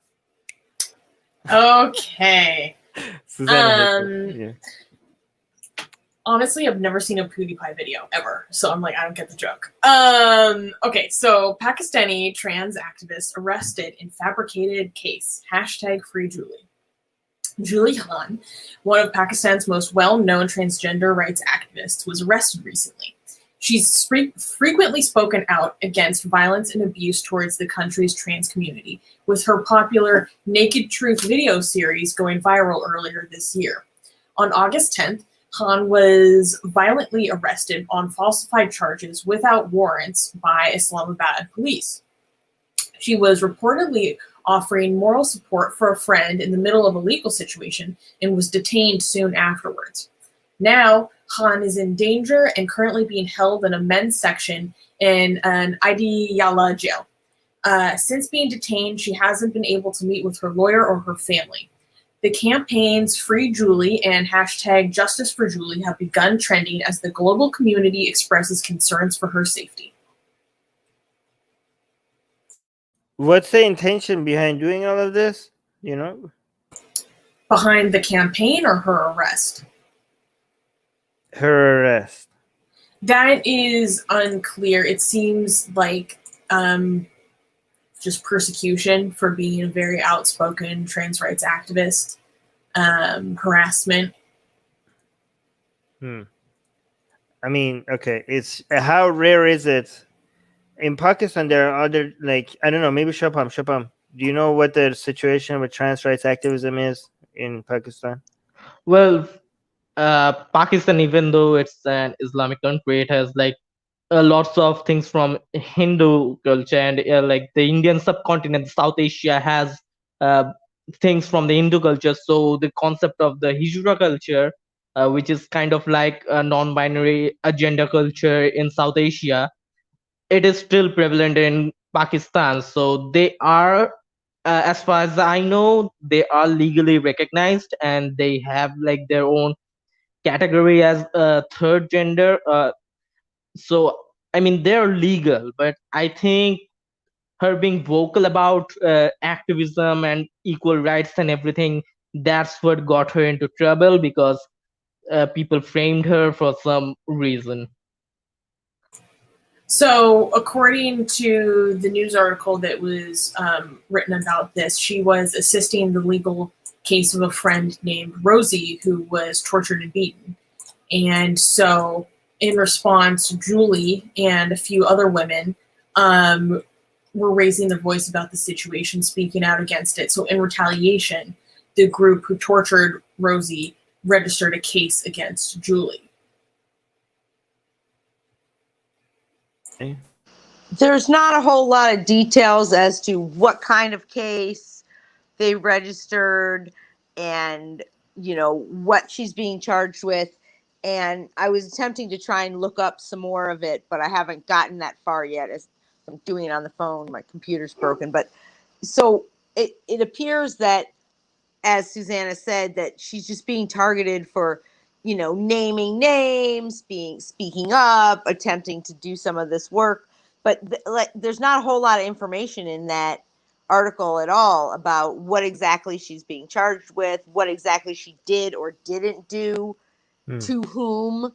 Okay. Susanna, yeah. Honestly, I've never seen a PewDiePie video ever, so I'm like, I don't get the joke. Okay, so Pakistani trans activist arrested in fabricated case. #free Julie. Julie Khan, one of Pakistan's most well-known transgender rights activists, was arrested recently. She's frequently spoken out against violence and abuse towards the country's trans community, with her popular Naked Truth video series going viral earlier this year. On August 10th, Khan was violently arrested on falsified charges without warrants by Islamabad police. She was reportedly offering moral support for a friend in the middle of a legal situation and was detained soon afterwards. Now, Han is in danger and currently being held in a men's section in an Adiyala jail. Since being detained, she hasn't been able to meet with her lawyer or her family. The campaigns Free Julie and hashtag Justice for Julie have begun trending as the global community expresses concerns for her safety. What's the intention behind doing all of this? You know? Behind the campaign or her arrest? Her arrest. That is unclear. It seems like just persecution for being a very outspoken trans rights activist, harassment. I mean, okay, it's how rare is it? In Pakistan, there are other, like, I don't know, maybe Subham, do you know what the situation with trans rights activism is in Pakistan? Well, Pakistan, even though it's an Islamic country, it has like lots of things from Hindu culture, and like the Indian subcontinent, South Asia has things from the Hindu culture. So the concept of the Hijra culture, which is kind of like a non-binary agenda culture in South Asia, it is still prevalent in Pakistan. So they are, as far as I know, they are legally recognized, and they have like their own category as a third gender. So I mean, they're legal, but I think her being vocal about activism and equal rights and everything, that's what got her into trouble, because people framed her for some reason. So, according to the news article that was written about this, she was assisting the legal case of a friend named Rosie who was tortured and beaten. And so, in response, Julie and a few other women were raising their voice about the situation, speaking out against it. So, in retaliation, the group who tortured Rosie registered a case against Julie. There's not a whole lot of details as to what kind of case they registered and, you know, what she's being charged with. And I was attempting to try and look up some more of it, but I haven't gotten that far yet. As I'm doing it on the phone, my computer's broken. But so it appears that, as Susanna said, that she's just being targeted for, you know, naming names, speaking up, attempting to do some of this work. But there's not a whole lot of information in that article at all about what exactly she's being charged with, what exactly she did or didn't do, to whom.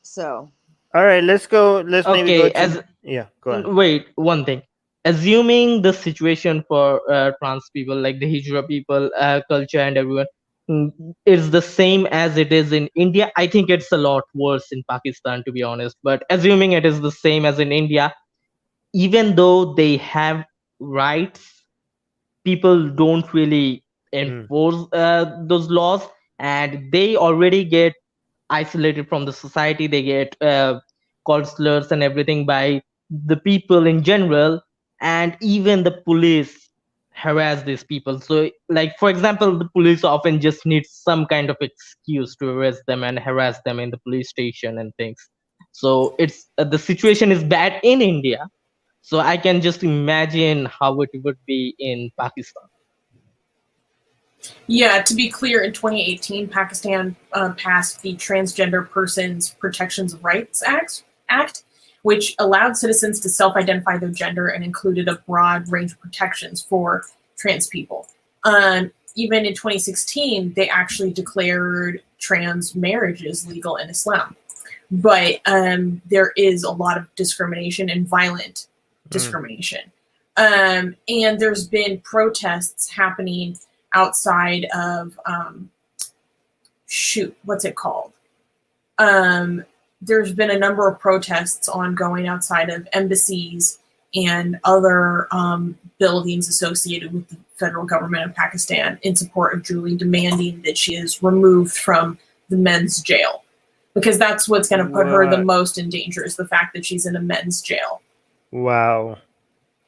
So. All right, let's go. Let's maybe go to... Yeah, go on. Wait, one thing. Assuming the situation for trans people, like the Hijra people, culture and everyone, is the same as it is in India, I think it's a lot worse in Pakistan, to be honest. But assuming it is the same as in India, even though they have rights, people don't really enforce those laws, and they already get isolated from the society. They get called slurs and everything by the people in general, and even the police harass these people. So, like, for example, the police often just need some kind of excuse to arrest them and harass them in the police station and things. So it's the situation is bad in India. So I can just imagine how it would be in Pakistan. Yeah, to be clear, in 2018, Pakistan passed the Transgender Persons Protections of Rights Act, which allowed citizens to self-identify their gender and included a broad range of protections for trans people. Even in 2016, they actually declared trans marriages legal in Islam. But there is a lot of discrimination and violent discrimination. And there's been protests happening outside of, what's it called? There's been a number of protests ongoing outside of embassies and other buildings associated with the federal government of Pakistan in support of Julie, demanding that she is removed from the men's jail. Because that's what's going to put her the most in danger, is the fact that she's in a men's jail. Wow.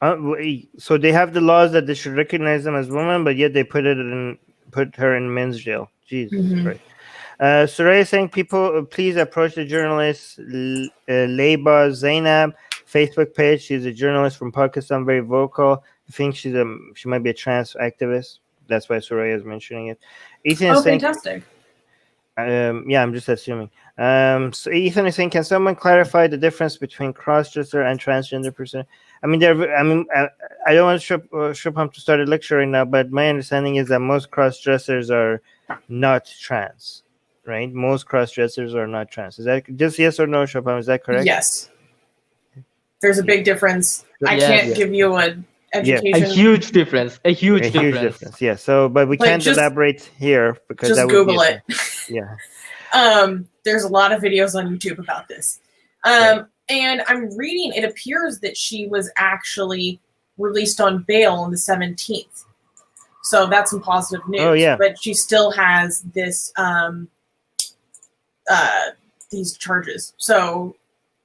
So they have the laws that they should recognize them as women, but yet they put her in men's jail. Jesus Mhm. Christ. Soraya is saying, people, please approach the journalist Leba Zainab Facebook page. She's a journalist from Pakistan, very vocal. I think she might be a trans activist. That's why Soraya is mentioning it. Ethan is saying, fantastic. yeah, I'm just assuming. So Ethan is saying, can someone clarify the difference between cross-dresser and transgender person? I mean, I don't want Subham to start a lecture right now, but my understanding is that most cross-dressers are not trans, right? Most cross-dressers are not trans. Is that just yes or no, Subham? Is that correct? Yes. There's a big difference. I Yes. can't give you an A education. huge difference. A huge difference. Yeah. So, but we Like, can't elaborate here because Just that would Google be it. yeah. There's a lot of videos on YouTube about this. Right. And I'm reading, it appears that she was actually released on bail on the 17th. So that's some positive news. Oh, yeah. But she still has this these charges. So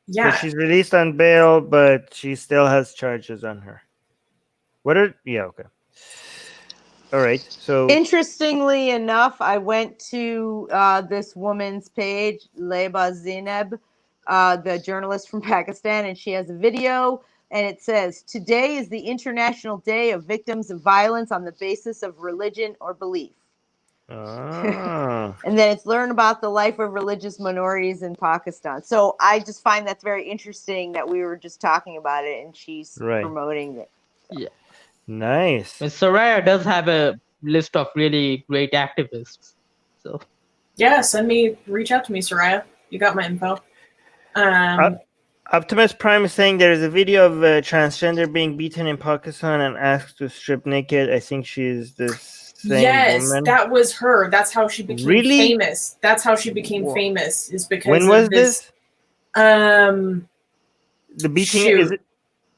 yeah. So she's released on bail, but she still has charges on her. Okay. All right. So Interestingly enough, I went to this woman's page, Leba Zainab, the journalist from Pakistan, and she has a video, and it says, "Today is the International Day of Victims of Violence on the basis of religion or belief." And then it's learn about the life of religious minorities in Pakistan. So I just find that's very interesting that we were just talking about it, and she's promoting it. Yeah. Nice. And Soraya does have a list of really great activists. So yeah, reach out to me, Soraya. You got my info. Optimus Prime is saying there is a video of a transgender being beaten in Pakistan and asked to strip naked. I think she's this same woman. That was her. That's how she became famous. That's how she became famous. Is because when was this? The beating is it?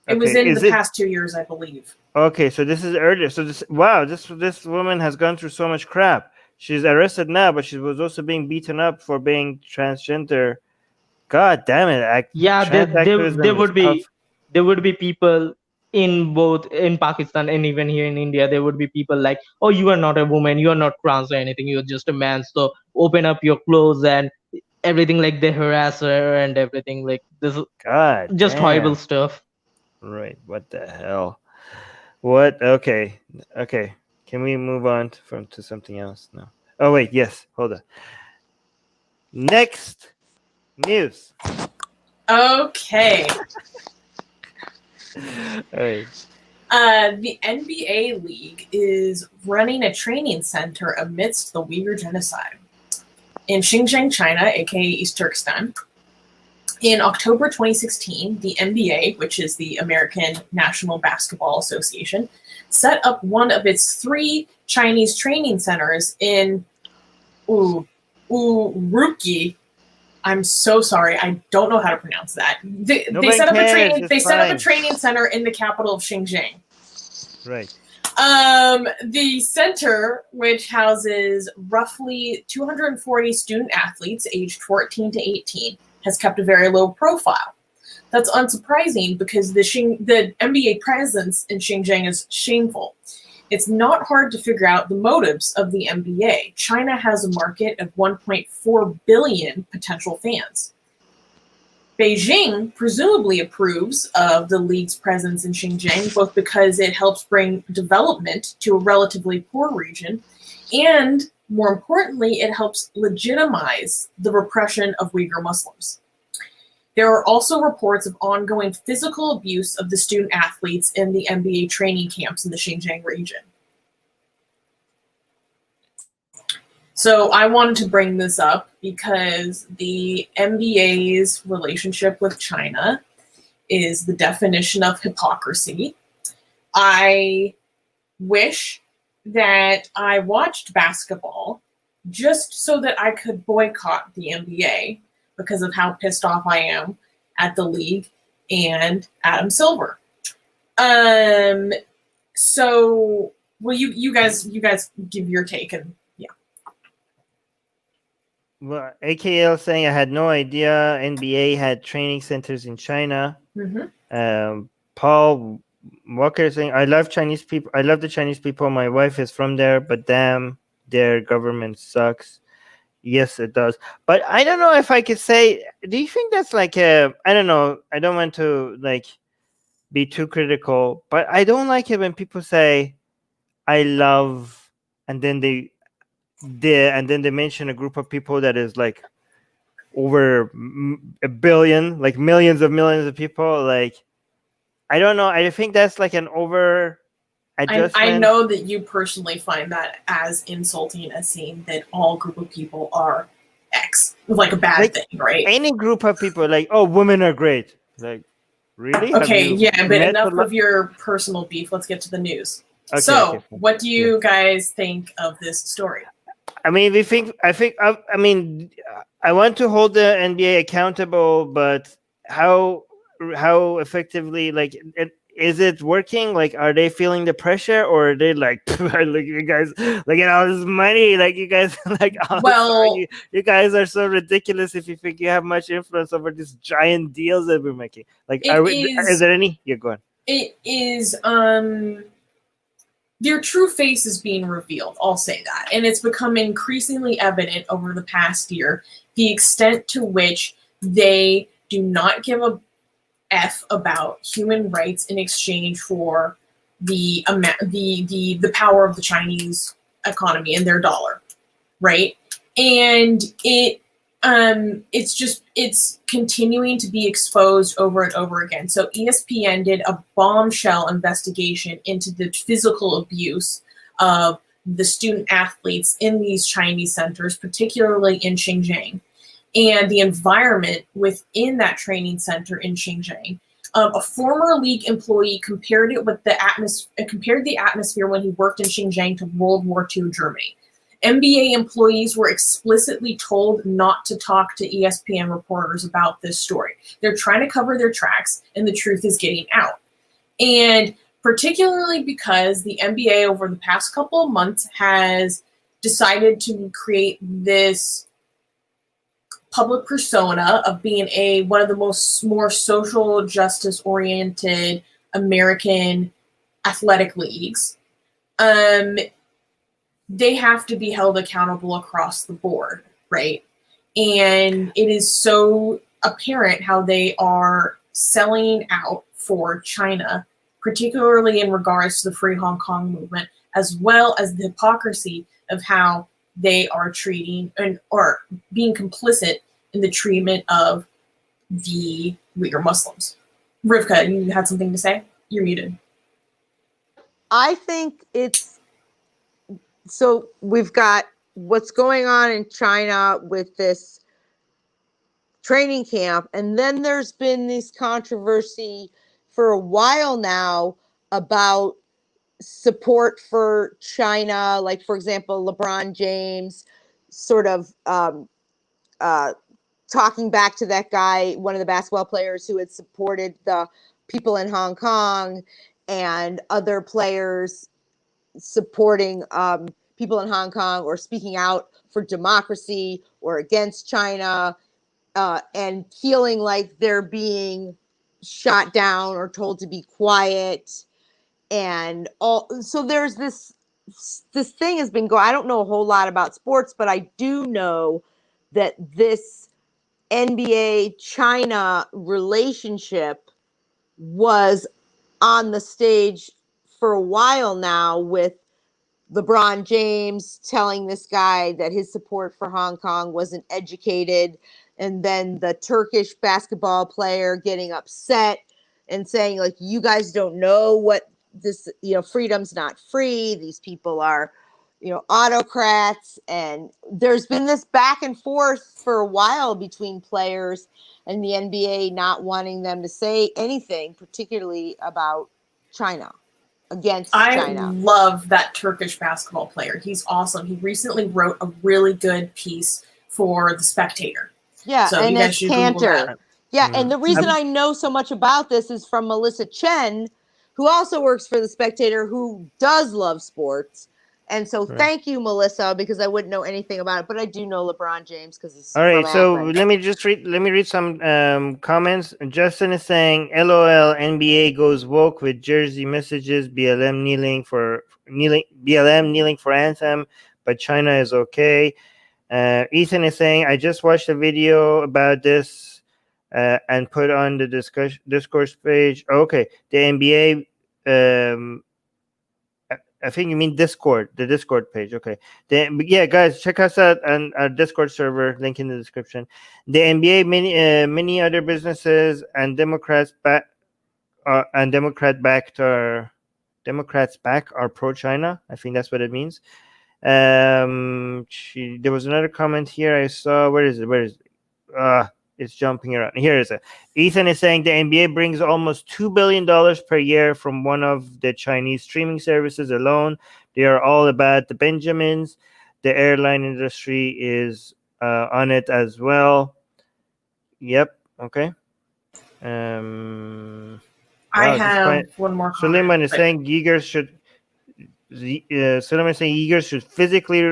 It was in the past 2 years, I believe. Okay, so this is earlier. So this woman has gone through so much crap. She's arrested now, but she was also being beaten up for being transgender. God damn it! there would be people in Pakistan and even here in India. There would be people like, oh, you are not a woman, you are not trans or anything, you're just a man. So open up your clothes and everything, like they harass her and everything like this. God, just horrible stuff. Right? What the hell? What? Okay. Can we move on to something else? No. Oh wait, yes. Hold on. Next news. Okay. All right. The NBA League is running a training center amidst the Uyghur genocide in Xinjiang, China, aka East Turkestan. In October 2016, the NBA, which is the American National Basketball Association, set up one of its 3 Chinese training centers in Urumqi. I'm so sorry, I don't know how to pronounce that. They set up a training center in the capital of Xinjiang. Right. The center, which houses roughly 240 student athletes aged 14 to 18, has kept a very low profile. That's unsurprising because the NBA presence in Xinjiang is shameful. It's not hard to figure out the motives of the NBA. China has a market of 1.4 billion potential fans. Beijing presumably approves of the league's presence in Xinjiang, both because it helps bring development to a relatively poor region, and more importantly, it helps legitimize the repression of Uyghur Muslims. There are also reports of ongoing physical abuse of the student athletes in the NBA training camps in the Xinjiang region. So I wanted to bring this up because the NBA's relationship with China is the definition of hypocrisy. I wish that I watched basketball just so that I could boycott the NBA because of how pissed off I am at the league and Adam Silver. So, well, you guys give your take and yeah. Well, AKL saying I had no idea NBA had training centers in China. Mm-hmm. Paul Walker is saying, I love Chinese people. I love the Chinese people. My wife is from there, but damn, their government sucks. Yes, it does. But I don't know if I could say, do you think that's like a, I don't know. I don't want to like be too critical, but I don't like it when people say, I love, and then they mention a group of people that is like over a billion, like millions of people. Like, I don't know. I think that's like an over adjustment. I know that you personally find that as insulting as saying that all group of people are X, like a bad thing, right? Any group of people, like, oh, women are great. Like, really? Okay, yeah, but enough of of your personal beef. Let's get to the news. Okay, so, what do you guys think of this story? I mean, I mean, I want to hold the NBA accountable, but how effectively, like, is it working? Like, are they feeling the pressure, or are they like, look, you guys, look at all this money, like, you guys, like, well, you guys are so ridiculous if you think you have much influence over these giant deals that we're making. Like, is there any? Yeah, go on. It is, their true face is being revealed. I'll say that. And it's become increasingly evident over the past year, the extent to which they do not give a F about human rights in exchange for the power of the Chinese economy and their dollar, right? And it's continuing to be exposed over and over again. So ESPN did a bombshell investigation into the physical abuse of the student athletes in these Chinese centers, particularly in Xinjiang, and the environment within that training center in Xinjiang. A former league employee compared it with the atmosphere when he worked in Xinjiang to World War II Germany. NBA employees were explicitly told not to talk to ESPN reporters about this story. They're trying to cover their tracks, and the truth is getting out. And particularly because the NBA over the past couple of months has decided to create this public persona of being one of the more social justice oriented American athletic leagues. They have to be held accountable across the board, right? And it is so apparent how they are selling out for China, particularly in regards to the Free Hong Kong movement, as well as the hypocrisy of how they are treating or being complicit in the treatment of the Uyghur Muslims. Rivka, you had something to say? You're muted. I think so we've got what's going on in China with this training camp, and then there's been this controversy for a while now about support for China, like, for example, LeBron James sort of talking back to that guy, one of the basketball players who had supported the people in Hong Kong, and other players supporting people in Hong Kong or speaking out for democracy or against China, and feeling like they're being shot down or told to be quiet. And so there's this thing has been going. I don't know a whole lot about sports, but I do know that this NBA China relationship was on the stage for a while now, with LeBron James telling this guy that his support for Hong Kong wasn't educated, and then the Turkish basketball player getting upset and saying, like, you guys don't know what this, freedom's not free. These people are, autocrats. And there's been this back and forth for a while between players and the NBA not wanting them to say anything, particularly about China, against China. I love that Turkish basketball player. He's awesome. He recently wrote a really good piece for The Spectator. Yeah, so and it's Cantor. Yeah, and the reason I know so much about this is from Melissa Chen, who also works for The Spectator, who does love sports. And so Right. thank you, Melissa, because I wouldn't know anything about it, but I do know LeBron James because he's All right, from so Akron. let me read some comments. Justin is saying, "LOL, NBA goes woke with jersey messages. BLM kneeling for anthem, but China is okay." Ethan is saying, "I just watched a video about this and put on the discourse page." Okay, the NBA. I think you mean Discord, the Discord page. Okay. Yeah, guys, check us out on our Discord server, link in the description. The NBA, many other businesses and Democrats back and Democrats back are pro-China. I think that's what it means. There was another comment here I saw. Where is it? It's jumping around. Here is it. Ethan is saying the NBA brings almost $2 billion per year from one of the Chinese streaming services alone. They are all about the Benjamins. The airline industry is on it as well. Yep. Okay. I Wow, have one more comment. Suleiman is saying Uyghurs should. Suleiman is saying Uyghurs should physically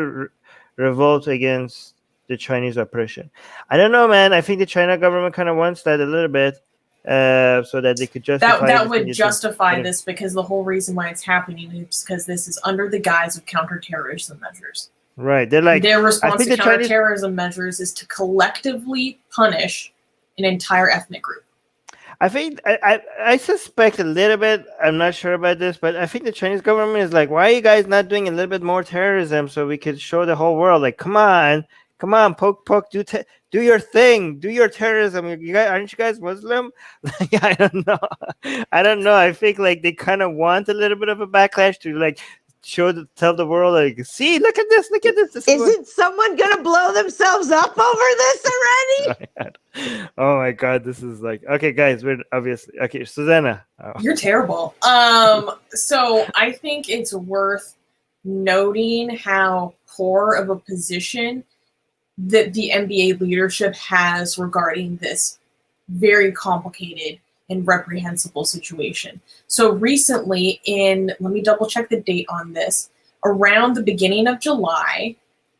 revolt against the Chinese oppression. I don't know, man. I think the China government kind of wants that a little bit, so that they could justify that would justify this, because the whole reason why it's happening is because this is under the guise of counterterrorism measures. Right. They're like, their response to counterterrorism measures is to collectively punish an entire ethnic group. I think I suspect a little bit. I'm not sure about this, but I think the Chinese government is like, why are you guys not doing a little bit more terrorism so we could show the whole world, like, come on, poke, do your thing, do your terrorism. You guys, aren't you guys Muslim? Like, I don't know. I think like they kind of want a little bit of a backlash to like tell the world, like, see, look at this. Isn't someone gonna blow themselves up over this already? Oh my god, this is like, okay, guys, we're obviously okay. Susanna, you're terrible. So I think it's worth noting how poor of a position that the NBA leadership has regarding this very complicated and reprehensible situation. So recently, let me double check the date on this, around the beginning of July,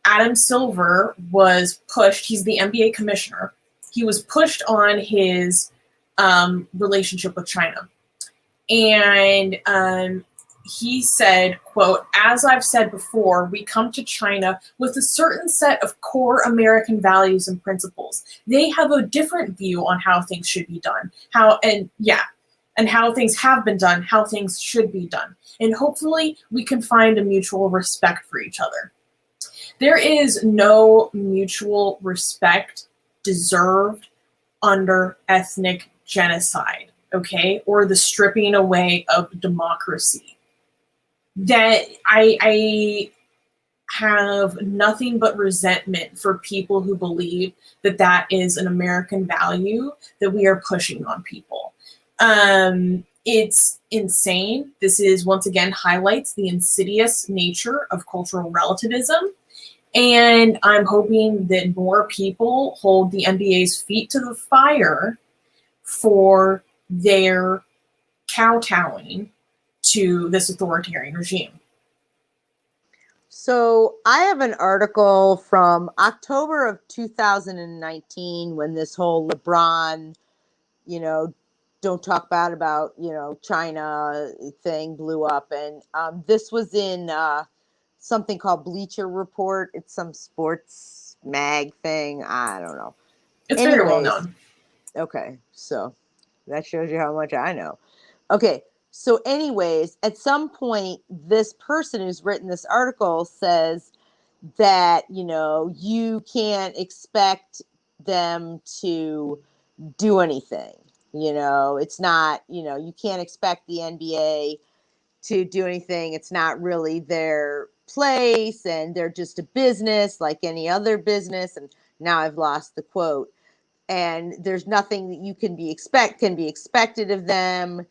Adam Silver was pushed. He's the NBA commissioner. He was pushed on his relationship with China. And he said, quote, "As I've said before, we come to China with a certain set of core American values and principles. They have a different view on how things should be done, and how things have been done, how things should be done. And hopefully we can find a mutual respect for each other." There is no mutual respect deserved under ethnic genocide, okay, or the stripping away of democracy. That I have nothing but resentment for people who believe that that is an American value that we are pushing on people. It's insane. This is, once again, highlights the insidious nature of cultural relativism. And I'm hoping that more people hold the NBA's feet to the fire for their kowtowing to this authoritarian regime. So I have an article from October of 2019 when this whole LeBron, don't talk bad about, China thing blew up. And this was in something called Bleacher Report. It's some sports mag thing. I don't know. It's very well known. Okay, so that shows you how much I know. Okay, so anyways, at some point, this person who's written this article says that, you can't expect them to do anything. It's not, you can't expect the NBA to do anything. It's not really their place, and they're just a business like any other business. And now I've lost the quote. And there's nothing that you can be expected of them.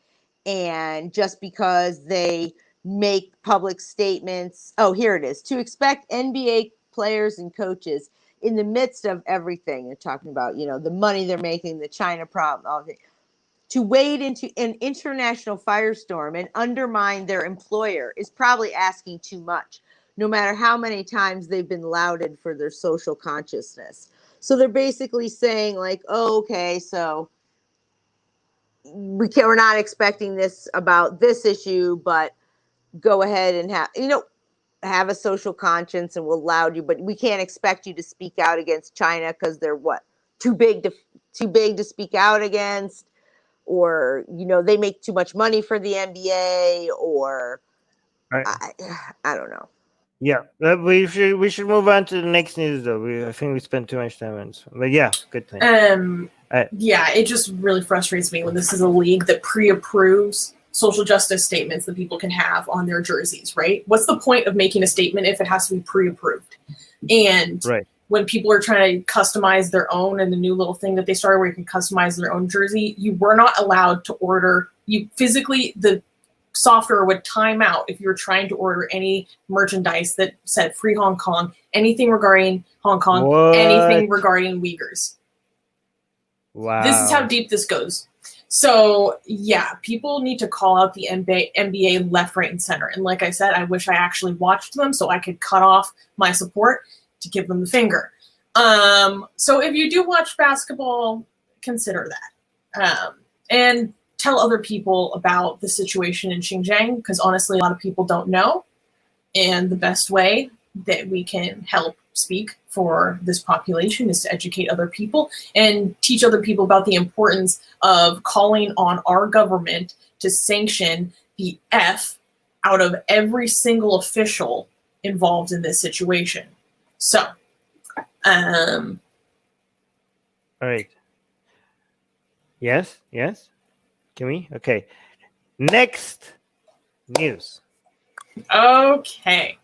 And just because they make public statements, oh, here it is, to expect NBA players and coaches in the midst of everything they're talking about, the money they're making, the China problem, all the, to wade into an international firestorm and undermine their employer is probably asking too much. no matter how many times they've been lauded for their social consciousness. So they're basically saying like, oh, okay, so we're not expecting this about this issue, but go ahead and have a social conscience and we'll laud you, but we can't expect you to speak out against China because they're too big to speak out against, or they make too much money for the NBA, or Right. I don't know. Yeah, we should move on to the next news though. I think we spent too much time on this one. But yeah, good thing. Yeah, it just really frustrates me when this is a league that pre-approves social justice statements that people can have on their jerseys, right? What's the point of making a statement if it has to be pre-approved? And right. When people are trying to customize their own, and the new little thing that they started where you can customize their own jersey, you were not allowed to order. You physically, the software would time out if you were trying to order any merchandise that said Free Hong Kong, anything regarding Hong Kong, anything regarding Uyghurs. Wow. This is how deep this goes. So, yeah, people need to call out the NBA left, right, and center. And like I said, I wish I actually watched them so I could cut off my support to give them the finger. So if you do watch basketball, consider that. And tell other people about the situation in Xinjiang, because honestly, a lot of people don't know. And the best way that we can help speak for this population is to educate other people and teach other people about the importance of calling on our government to sanction the F out of every single official involved in this situation. So, all right. Yes. Can we? Okay. Next news. Okay.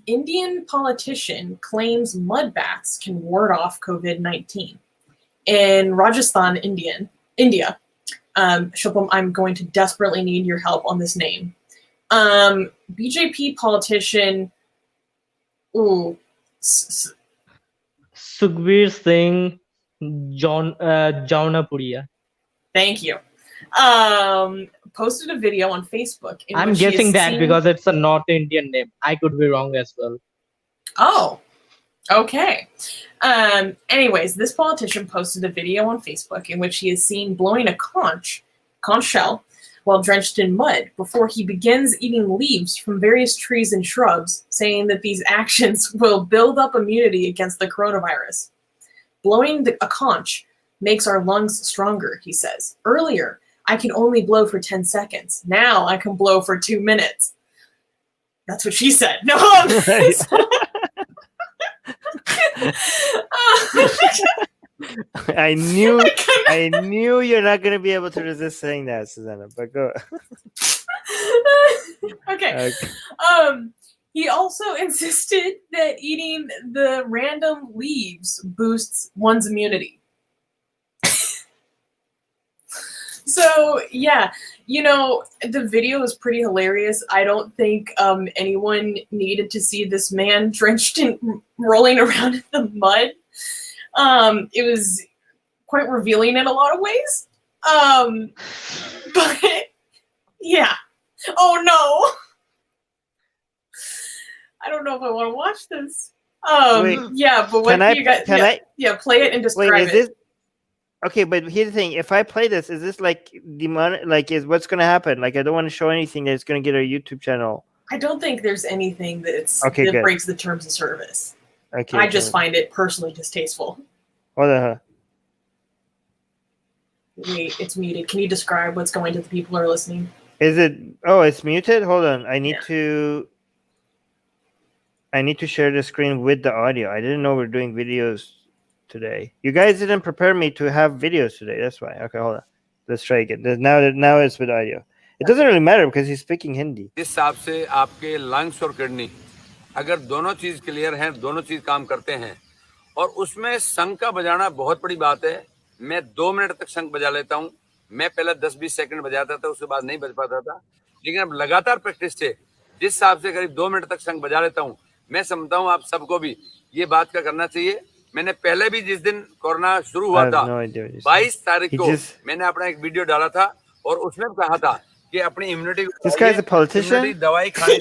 Indian politician claims mud baths can ward off COVID-19. In Rajasthan, India. Shubham, I'm going to desperately need your help on this name. BJP politician. Sukhbir Singh Jaunapuriya. Thank you. Posted a video on Facebook. I'm guessing that because it's a North Indian name. I could be wrong as well. Oh, okay. Anyways, this politician posted a video on Facebook in which he is seen blowing a conch shell while drenched in mud before he begins eating leaves from various trees and shrubs, saying that these actions will build up immunity against the coronavirus. Blowing a conch makes our lungs stronger, he says. Earlier, I could only blow for 10 seconds. Now I can blow for 2 minutes. That's what she said. No, I knew you're not going to be able to resist saying that, Susanna, but go. Okay. He also insisted that eating the random leaves boosts one's immunity. So, yeah, the video is pretty hilarious. I don't think anyone needed to see this man drenched in rolling around in the mud. It was quite revealing in a lot of ways. But, yeah. Oh, no. I don't know if I want to watch this. Wait, yeah, but what do you guys... Yeah, play it and describe it. Okay, but here's the thing. If I play this, is this like demonic? Like, is what's going to happen? Like, I don't want to show anything that's going to get our YouTube channel. I don't think there's anything that breaks the terms of service. Okay, I just find it personally distasteful. Hold on. Wait, it's muted. Can you describe what's going to the people who are listening? Is it? Oh, it's muted. Hold on. I need to share the screen with the audio. I didn't know we're doing videos today. You guys didn't prepare me to have videos today. That's why. Okay, hold on. Let's try again. Now it's with audio. It doesn't really matter because he's speaking Hindi. इस हिसाब से आपके lungs और kidney अगर दोनों चीज clear हैं, दोनों चीज काम करते हैं और उसमें शंख का बजाना बहुत बड़ी बात है. मैं 2 मिनट तक शंख बजा लेता हूं. मैं पहले 10-20 सेकंड बजाता था, उसके बाद नहीं बज पाता था, लेकिन अब लगातार प्रैक्टिस से जिस हिसाब से करीब 2 मिनट तक शंख बजा लेता हूं, मैं समझता हूं आप सबको भी ये बात का करना चाहिए. मैंने पहले भी जिस दिन कोरोना शुरू हुआ था 22 तारीख को मैंने अपना एक वीडियो डाला था और उसमें कहा था कि अपनी इम्यूनिटी दवाई खाने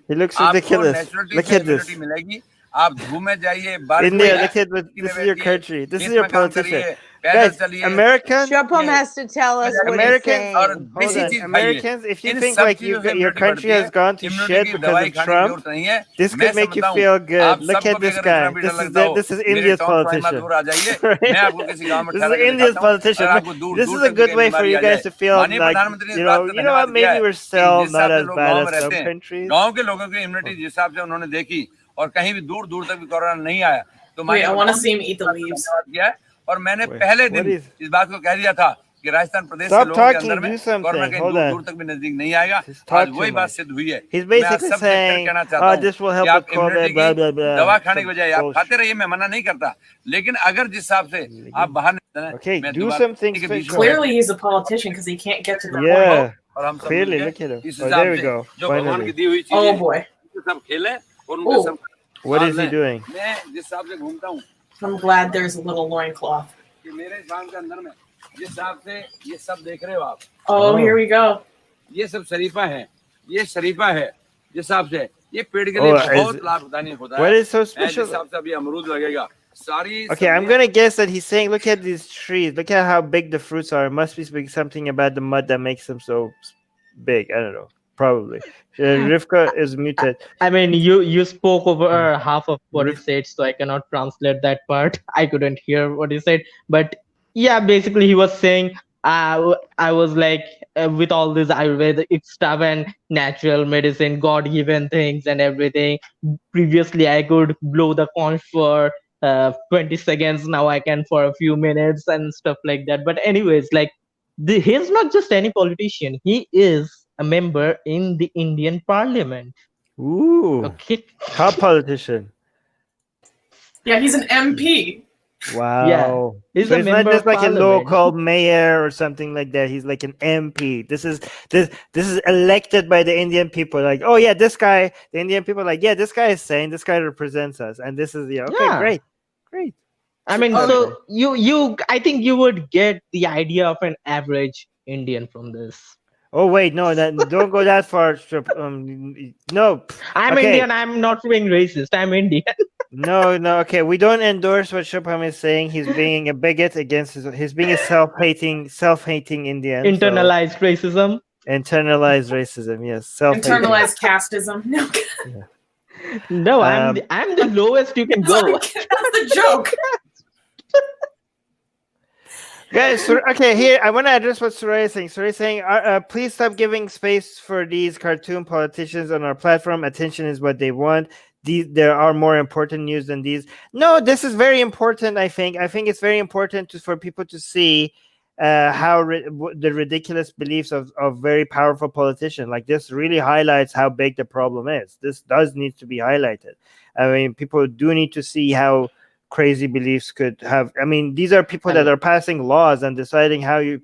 He looks आपको ridiculous. नेचुरलिटी Look से at this. इम्यूनिटी मिलेगी. आप घूमे जाइए, बारिश में India, जाइए, look at what छुट्टी this में is your बैठिए, country. This खेत is your में काम politician. करिए, पैदल Guys, चलिए, American. Shubham has to tell us what he's Americans, saying. hold basic on. चीज भाई है. Americans, if you in think सब like चीजों से your इम्यूनिटी country बढ़ती है. has gone to immunity shit की because दवाई of खाने की Trump, जरूरत नहीं है. this मैं could make you समझता हूँ, feel good. आप Look सबको at भी this अगर इतना guy. भी This डर is लगता हो, this is मेरे India's टॉन प्राइमा politician. दूर आ जाइए. Right? मैं आपको किसी गांव में This ठहरा is के India's दिखाता हूँ. politician. अगर आपको दूर This दूर is a तक good भी way for बीमारी you आ guys जाए. to feel माननीय like, प्रधानमंत्री ने you इस बात know, का you know धन्यवाद what? दिया Maybe है we're कि still जिस not हिसाब से as लोग bad गांव as में रहते some हैं, countries. गांव के लोगों की इम्यूनिटी जिस हिसाब से उन्होंने देखी और कहीं भी दूर दूर तक भी कोरोना नहीं आया, तो Wait, I want to प्रधानमंत्री see him ने eat the इस बात का leaves. धन्यवाद किया है. और मैंने Wait, पहले what दिन is? इस बात को कह दिया था कि राजस्थान प्रदेश के Stop लोगों के अंदर talking. में Do कोरोना something. कहीं Hold दूर on. दूर तक भी नजदीक नहीं आएगा. Just आज talk too वही बात much. सिद्ध हुई है. He's मैं आज basically सबसे saying, कहना चाहता "Oh, हूँ this will कि help आप with COVID." इम्यूनिटी Blah की blah blah. दवा It's खाने some की बजाय आप bullshit. खाते रहिए, मैं मना नहीं करता, लेकिन अगर जिस हिसाब से आप बाहर निकलते हैं, Okay, मैं do दोबारा some things के for बीच में Clearly, he's a politician because he can't get to the point. Yeah, और हम सब clearly. मिलके Look at him. इस Oh, there हिसाब we से go. जो भगवान की Finally. दी हुई Oh चीजें boy, उनसे सब खेलें और उनके oh, सब What साथ is he लें. doing? मैं जिस हिसाब से घूमता हूँ I'm glad there's a little loincloth. कि मेरे गांव के अंदर में जिस हिसाब से ये सब देख रहे हो आप, Oh, here we go. ये सब शरीफा है, ये शरीफा है. जिस हिसाब से ये पेड़ के Oh, लिए is बहुत it- लाभदायी होता What है. is so जिस special? हिसाब से अभी अमरूद लगेगा, सारी Okay, I'm सब्जियां gonna guess that he's saying, look at these trees. Look at how big the fruits are. It must be speaking something about the mud that makes them so big. I don't know. Probably. Rivka is muted. I mean, you spoke over half of what he Riv- said, so I cannot translate that part. I couldn't hear what he said, but yeah, basically he was saying, I was like, with all this Ayurvedic stuff and natural medicine, God-given things and everything. Previously, I could blow the conch for 20 seconds. Now I can for a few minutes and stuff like that. But anyways, like, he's not just any politician. He is a member in the Indian Parliament. Ooh. Okay. Top politician. Yeah, he's an MP. Wow. He's So a it's not member just of like a parliament. local mayor or something like that. He's like an MP. This is elected by the Indian people. Like, oh yeah, this guy, the Indian people are like, yeah, this guy is sane. This guy represents us. And this is okay, Yeah. great. I mean, Okay. so you I think you would get the idea of an average Indian from this. Oh wait, no, don't go that far. No. I'm Okay. Indian. I'm not being racist. I'm Indian. No, okay. We don't endorse what Subham is saying. He's being a bigot against he's being a self-hating Indian. Internalized racism. Internalized racism, yes. Self-hating. Internalized casteism. No, No, I'm the lowest you can go. that's the joke. Guys, okay, here I want to address what Suraya is saying. Suraya is saying, please stop giving space for these cartoon politicians on our platform. Attention is what they want. There are more important news than these. No, this is very important. I think it's very important for people to see how the ridiculous beliefs of very powerful politicians. Like this really highlights how big the problem is. This does need to be highlighted. I mean, people do need to see how crazy beliefs could have. I mean, these are people that are passing laws and deciding how you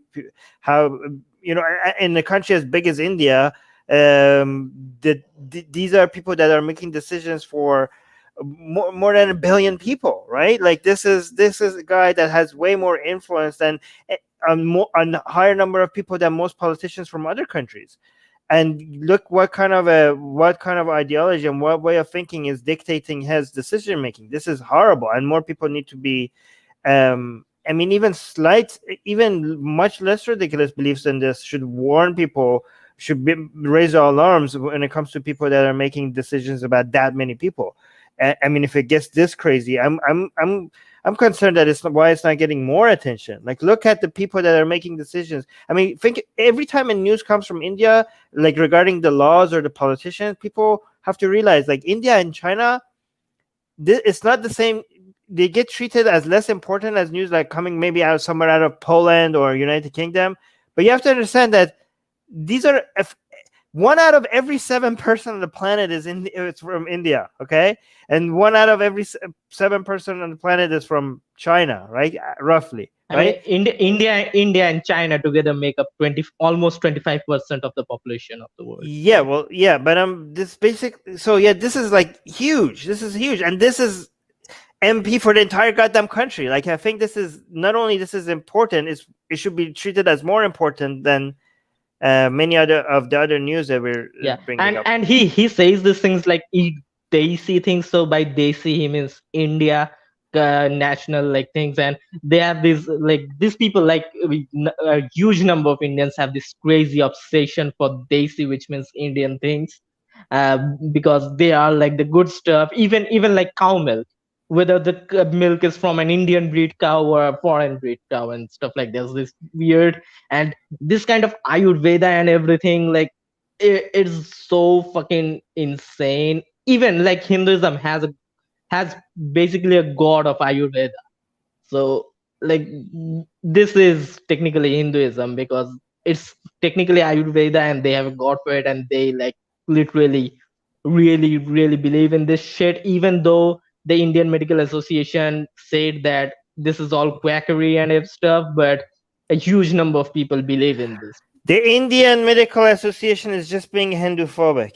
know, in a country as big as India, these are people that are making decisions for more than 1 billion people, right? Like this is a guy that has way more influence than a higher number of people than most politicians from other countries. And look what kind of ideology and what way of thinking is dictating his decision making. This is horrible, and more people need to be. I mean, even much less ridiculous beliefs than this should warn people. Should raise alarms when it comes to people that are making decisions about that many people. I mean, if it gets this crazy, I'm concerned that why it's not getting more attention. Like, look at the people that are making decisions. I mean, think every time a news comes from India, like regarding the laws or the politicians, people have to realize, like, India and China, it's not the same. They get treated as less important as news like coming maybe somewhere out of Poland or United Kingdom. But you have to understand that these are 1 out of every 7 person on the planet it's from India, okay? And 1 out of every 7 person on the planet is from China, right? Roughly, right? I mean, India and China together make up almost 25% of the population of the world. Yeah, well, yeah, but this is like huge. This is huge, and this is MP for the entire goddamn country. Like, I think this is not only this is important, it should be treated as more important than many other of the other news that we're bringing up. And he says these things like they see things. So by they see, he means India national like things, and they have these like these people like a huge number of Indians have this crazy obsession for Desi, which means Indian things, because they are like the good stuff. Even like cow milk, whether the milk is from an Indian breed cow or a foreign breed cow and stuff like this weird, and this kind of Ayurveda and everything, like it's so fucking insane. Even like Hinduism has basically a god of Ayurveda. So like this is technically Hinduism because it's technically Ayurveda and they have a god for it, and they like literally really believe in this shit, even though the Indian Medical Association said that this is all quackery and stuff, but a huge number of people believe in this. The Indian Medical Association is just being Hindu-phobic.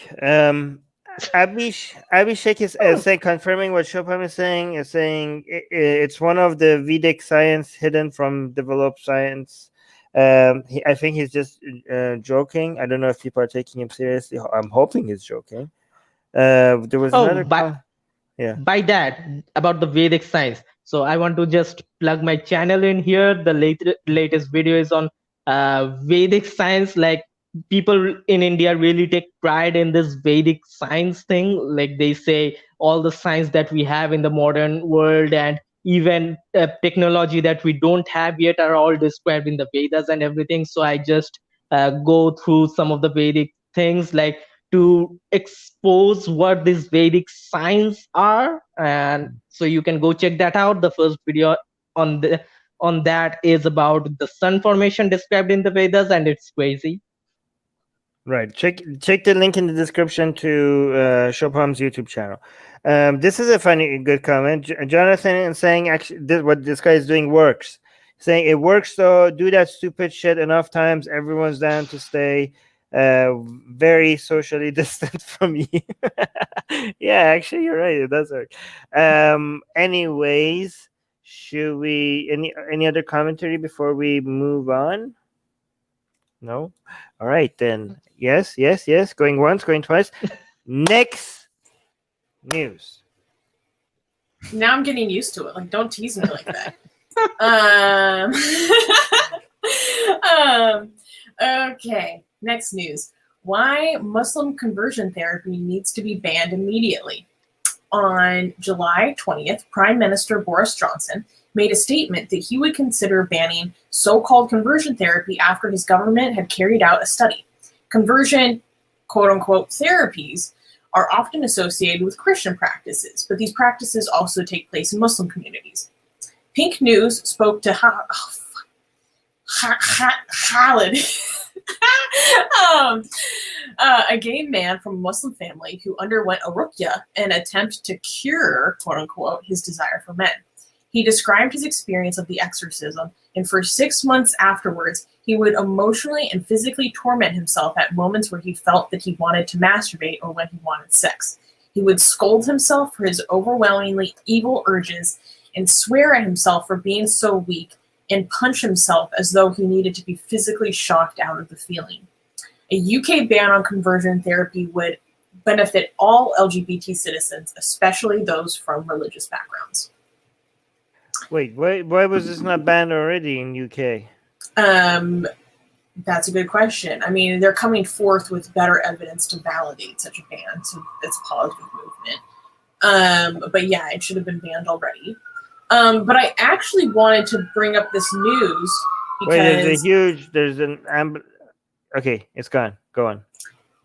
Abhishek is saying, confirming what Subham is saying it's one of the Vedic science hidden from developed science. I think he's just joking. I don't know if people are taking him seriously. I'm hoping he's joking. There was another. By that, about the Vedic science. So I want to just plug my channel in here. The latest video is on Vedic science. Like people in India really take pride in this Vedic science thing. Like they say all the science that we have in the modern world and even technology that we don't have yet are all described in the Vedas and everything. So I just go through some of the Vedic things like to expose what these Vedic science are, and so you can go check that out. The first video on that is about the sun formation described in the Vedas, and it's crazy. Right. Check the link in the description to Subham's YouTube channel. This is a good comment. Jonathan is saying actually what this guy is doing works. Saying it works, so do that stupid shit enough times, everyone's down to stay very socially distant from you. Yeah, actually you're right, it does work. Anyways, should we any other commentary before we move on? No? All right then. Yes, going once, going twice. Next news. Now I'm getting used to it. Like, don't tease me like that. Okay, next news. Why Muslim conversion therapy needs to be banned immediately. On July 20th, Prime Minister Boris Johnson made a statement that he would consider banning so-called conversion therapy after his government had carried out a study. Conversion, quote-unquote, therapies are often associated with Christian practices, but these practices also take place in Muslim communities. Pink News spoke to Khalid, a gay man from a Muslim family who underwent a ruqya, an attempt to cure, quote-unquote, his desire for men. He described his experience of the exorcism, and for 6 months afterwards, he would emotionally and physically torment himself at moments where he felt that he wanted to masturbate or when he wanted sex. He would scold himself for his overwhelmingly evil urges and swear at himself for being so weak and punch himself as though he needed to be physically shocked out of the feeling. A UK ban on conversion therapy would benefit all LGBT citizens, especially those from religious backgrounds. Wait, why was this not banned already in UK? That's a good question. I mean, they're coming forth with better evidence to validate such a ban, so it's a positive movement. But yeah, it should have been banned already. But I actually wanted to bring up this news because okay, it's gone. Go on.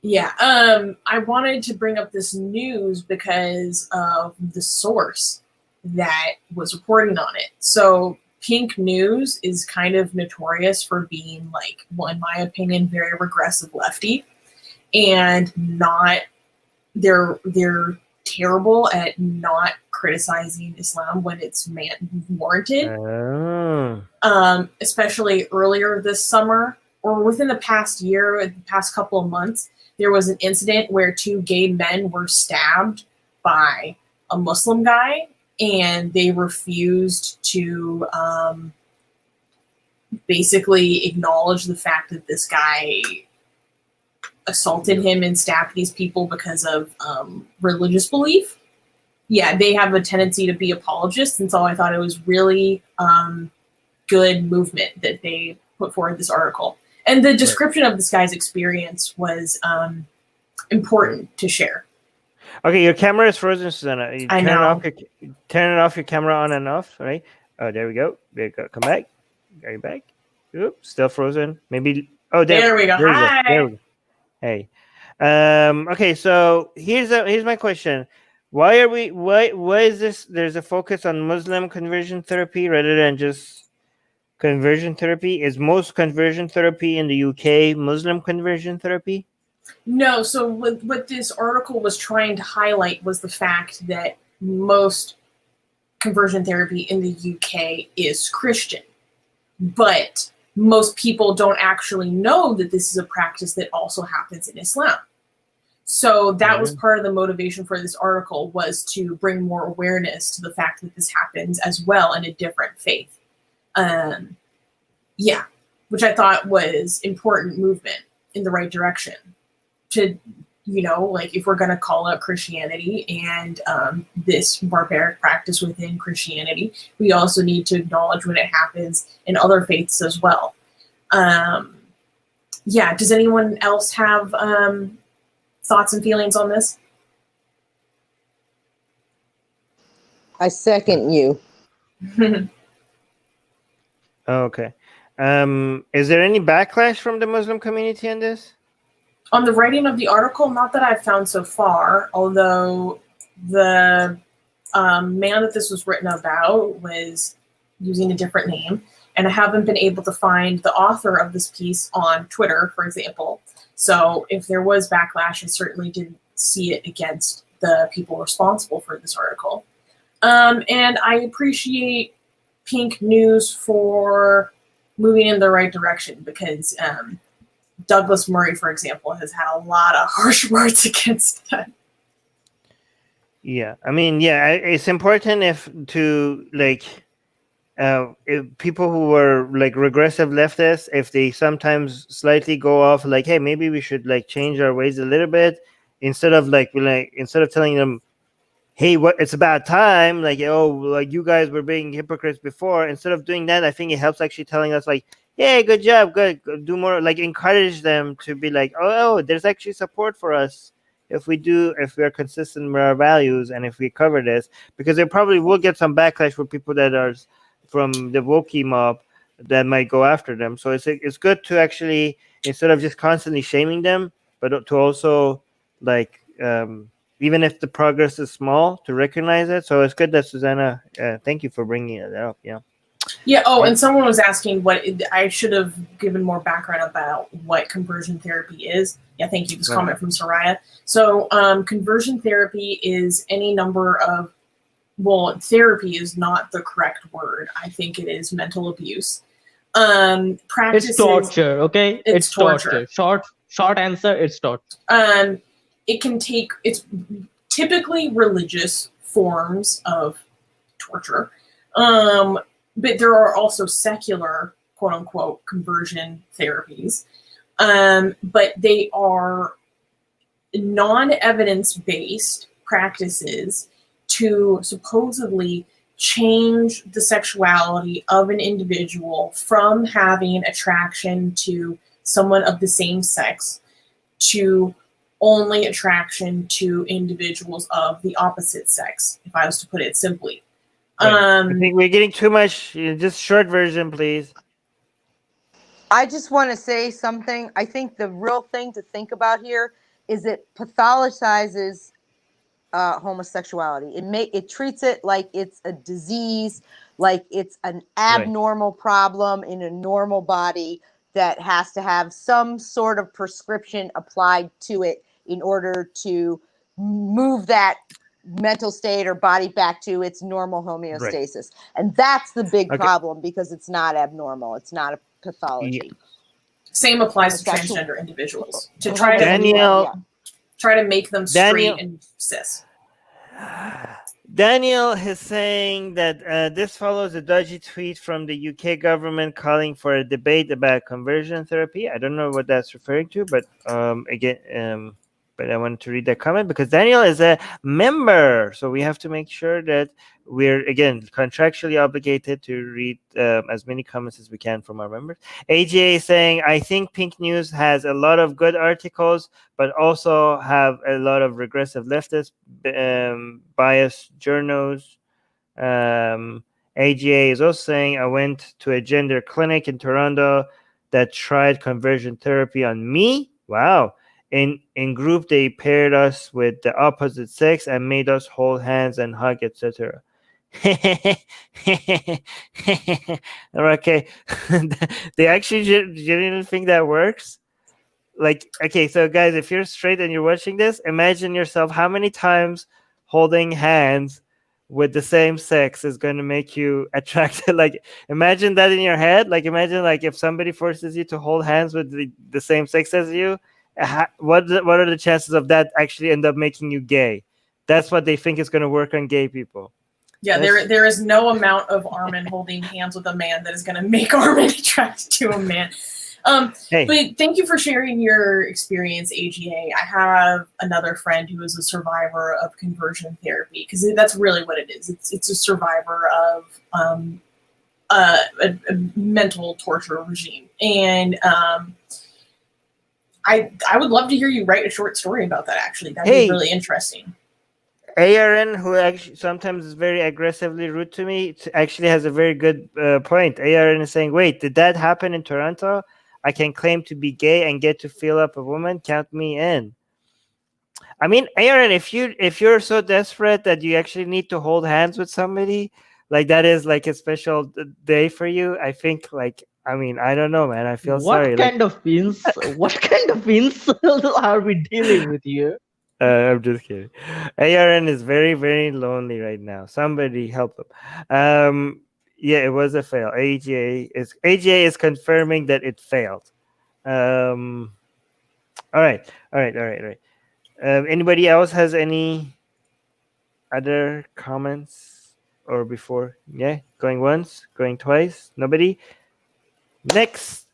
Yeah, I wanted to bring up this news because of the source that was reporting on it. So Pink News is kind of notorious for being, like, well, in my opinion, very regressive lefty, and they're terrible at not criticizing Islam when it's warranted. Especially earlier this summer, or within the past year, the past couple of months, there was an incident where 2 gay men were stabbed by a Muslim guy, and they refused to basically acknowledge the fact that this guy assaulted him and stabbed these people because of religious belief. Yeah, they have a tendency to be apologists, and so I thought it was really good movement that they put forward this article. And the description of this guy's experience was important to share. Okay, your camera is frozen, Susanna. You I know. Turn it off your camera on and off, right? Oh, there we go. There you go. Come back. Are you back? Oops, still frozen. Maybe. Oh, There we go. Hi. There we go. Hey. Okay, so here's my question. Why is this? There's a focus on Muslim conversion therapy rather than just conversion therapy. Is most conversion therapy in the UK Muslim conversion therapy? No, so what this article was trying to highlight was the fact that most conversion therapy in the UK is Christian, but most people don't actually know that this is a practice that also happens in Islam. So that was part of the motivation for this article, was to bring more awareness to the fact that this happens as well in a different faith. Yeah, which I thought was important movement in the right direction. To, you know, like if we're going to call out Christianity and this barbaric practice within Christianity, we also need to acknowledge when it happens in other faiths as well. Yeah, does anyone else have thoughts and feelings on this? I second you. Okay. Is there any backlash from the Muslim community on this? On the writing of the article, not that I've found so far, although the man that this was written about was using a different name, and I haven't been able to find the author of this piece on Twitter, for example. So if there was backlash, I certainly didn't see it against the people responsible for this article. And I appreciate Pink News for moving in the right direction, because Douglas Murray, for example, has had a lot of harsh words against that. Yeah, I mean, yeah, it's important if people who were like regressive leftists, if they sometimes slightly go off, like, hey, maybe we should like change our ways a little bit, instead of telling them, hey, it's about time, like, oh, like you guys were being hypocrites before. Instead of doing that, I think it helps actually telling us like, hey, good job, good, do more, like encourage them to be like, oh, there's actually support for us if we are consistent with our values and if we cover this, because they probably will get some backlash from people that are from the wokey mob that might go after them. So it's good to actually, instead of just constantly shaming them, but to also like, even if the progress is small, to recognize it. So it's good that Susanna, thank you for bringing it up. Yeah. Yeah. Oh, and someone was asking I should have given more background about what conversion therapy is. Yeah, thank you. This comment from Soraya. So conversion therapy is any number of, therapy is not the correct word. I think it is mental abuse. Practices, it's torture, okay? It's torture. Short answer, it's torture. It's typically religious forms of torture. But there are also secular, quote unquote, conversion therapies. But they are non-evidence-based practices to supposedly change the sexuality of an individual from having attraction to someone of the same sex to only attraction to individuals of the opposite sex, if I was to put it simply. I think we're getting too much. Just short version, please. I just want to say something. I think the real thing to think about here is it pathologizes homosexuality. It treats it like it's a disease, like it's an abnormal problem in a normal body that has to have some sort of prescription applied to it in order to move that mental state or body back to its normal homeostasis. And that's the big problem, because it's not abnormal. It's not a pathology. Yeah. Same applies to transgender individuals. To try to make them straight and cis. Daniel is saying that this follows a dodgy tweet from the UK government calling for a debate about conversion therapy. I don't know what that's referring to, but but I wanted to read that comment because Daniel is a member, so we have to make sure that we're again contractually obligated to read as many comments as we can from our members. AGA is saying, I think Pink News has a lot of good articles, but also have a lot of regressive leftist biased journals. AGA is also saying, I went to a gender clinic in Toronto that tried conversion therapy on me. Wow. In group, they paired us with the opposite sex and made us hold hands and hug, etc. Okay. They actually genuinely think that works. Like, okay, so guys, if you're straight and you're watching this, imagine yourself how many times holding hands with the same sex is going to make you attracted. Like, imagine that in your head. Like, imagine like if somebody forces you to hold hands with the same sex as you, what are the chances of that actually end up making you gay? That's what they think is going to work on gay people. Yeah, there is no amount of Armin holding hands with a man that is going to make Armin attracted to a man. Hey. But thank you for sharing your experience, AGA. I have another friend who is a survivor of conversion therapy, because that's really what it is. It's a survivor of a mental torture regime. And I would love to hear you write a short story about that, actually. That'd be really interesting. ARN, who actually sometimes is very aggressively rude to me, actually has a very good point. ARN is saying, wait, did that happen in Toronto? I can claim to be gay and get to feel up a woman. Count me in. I mean, ARN, if you're so desperate that you actually need to hold hands with somebody, like that is like a special day for you, I think, like, I mean, I don't know, man. I feel sorry. What kind of insult are we dealing with here? I'm just kidding. ARN is very, very lonely right now. Somebody help him. Yeah, it was a fail. AGA is confirming that it failed. All right. Anybody else has any other comments or before? Yeah, going once, going twice. Nobody. Next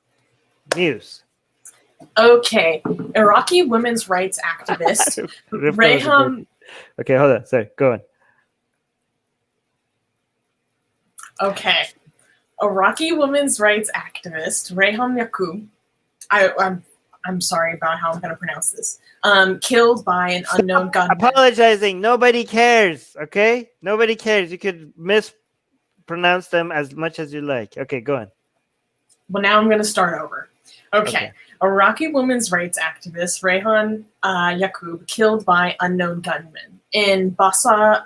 news. Okay, Iraqi women's rights activist Rayham. Okay, hold on. Sorry, go on. Okay, Iraqi women's rights activist Rayham Yaqub. I'm sorry about how I'm going to pronounce this. Killed by an unknown gunman. Apologizing. Nobody cares. Okay, nobody cares. You could mispronounce them as much as you like. Okay, go on. Well, now I'm going to start over. Okay. Iraqi women's rights activist Rayhan Yaqub killed by unknown gunmen in Barsa,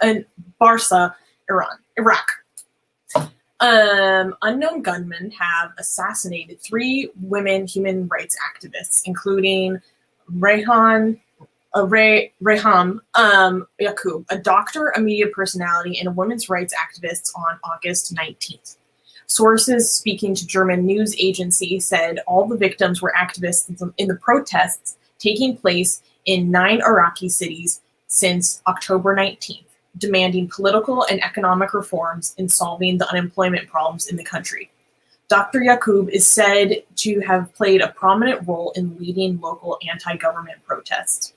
Iraq. Unknown gunmen have assassinated 3 women human rights activists, including Rayham Yaqub, a doctor, a media personality, and a women's rights activist on August 19th. Sources speaking to German news agency said all the victims were activists in the protests taking place in 9 Iraqi cities since October 19th, demanding political and economic reforms in solving the unemployment problems in the country. Dr. Yaqub is said to have played a prominent role in leading local anti-government protests.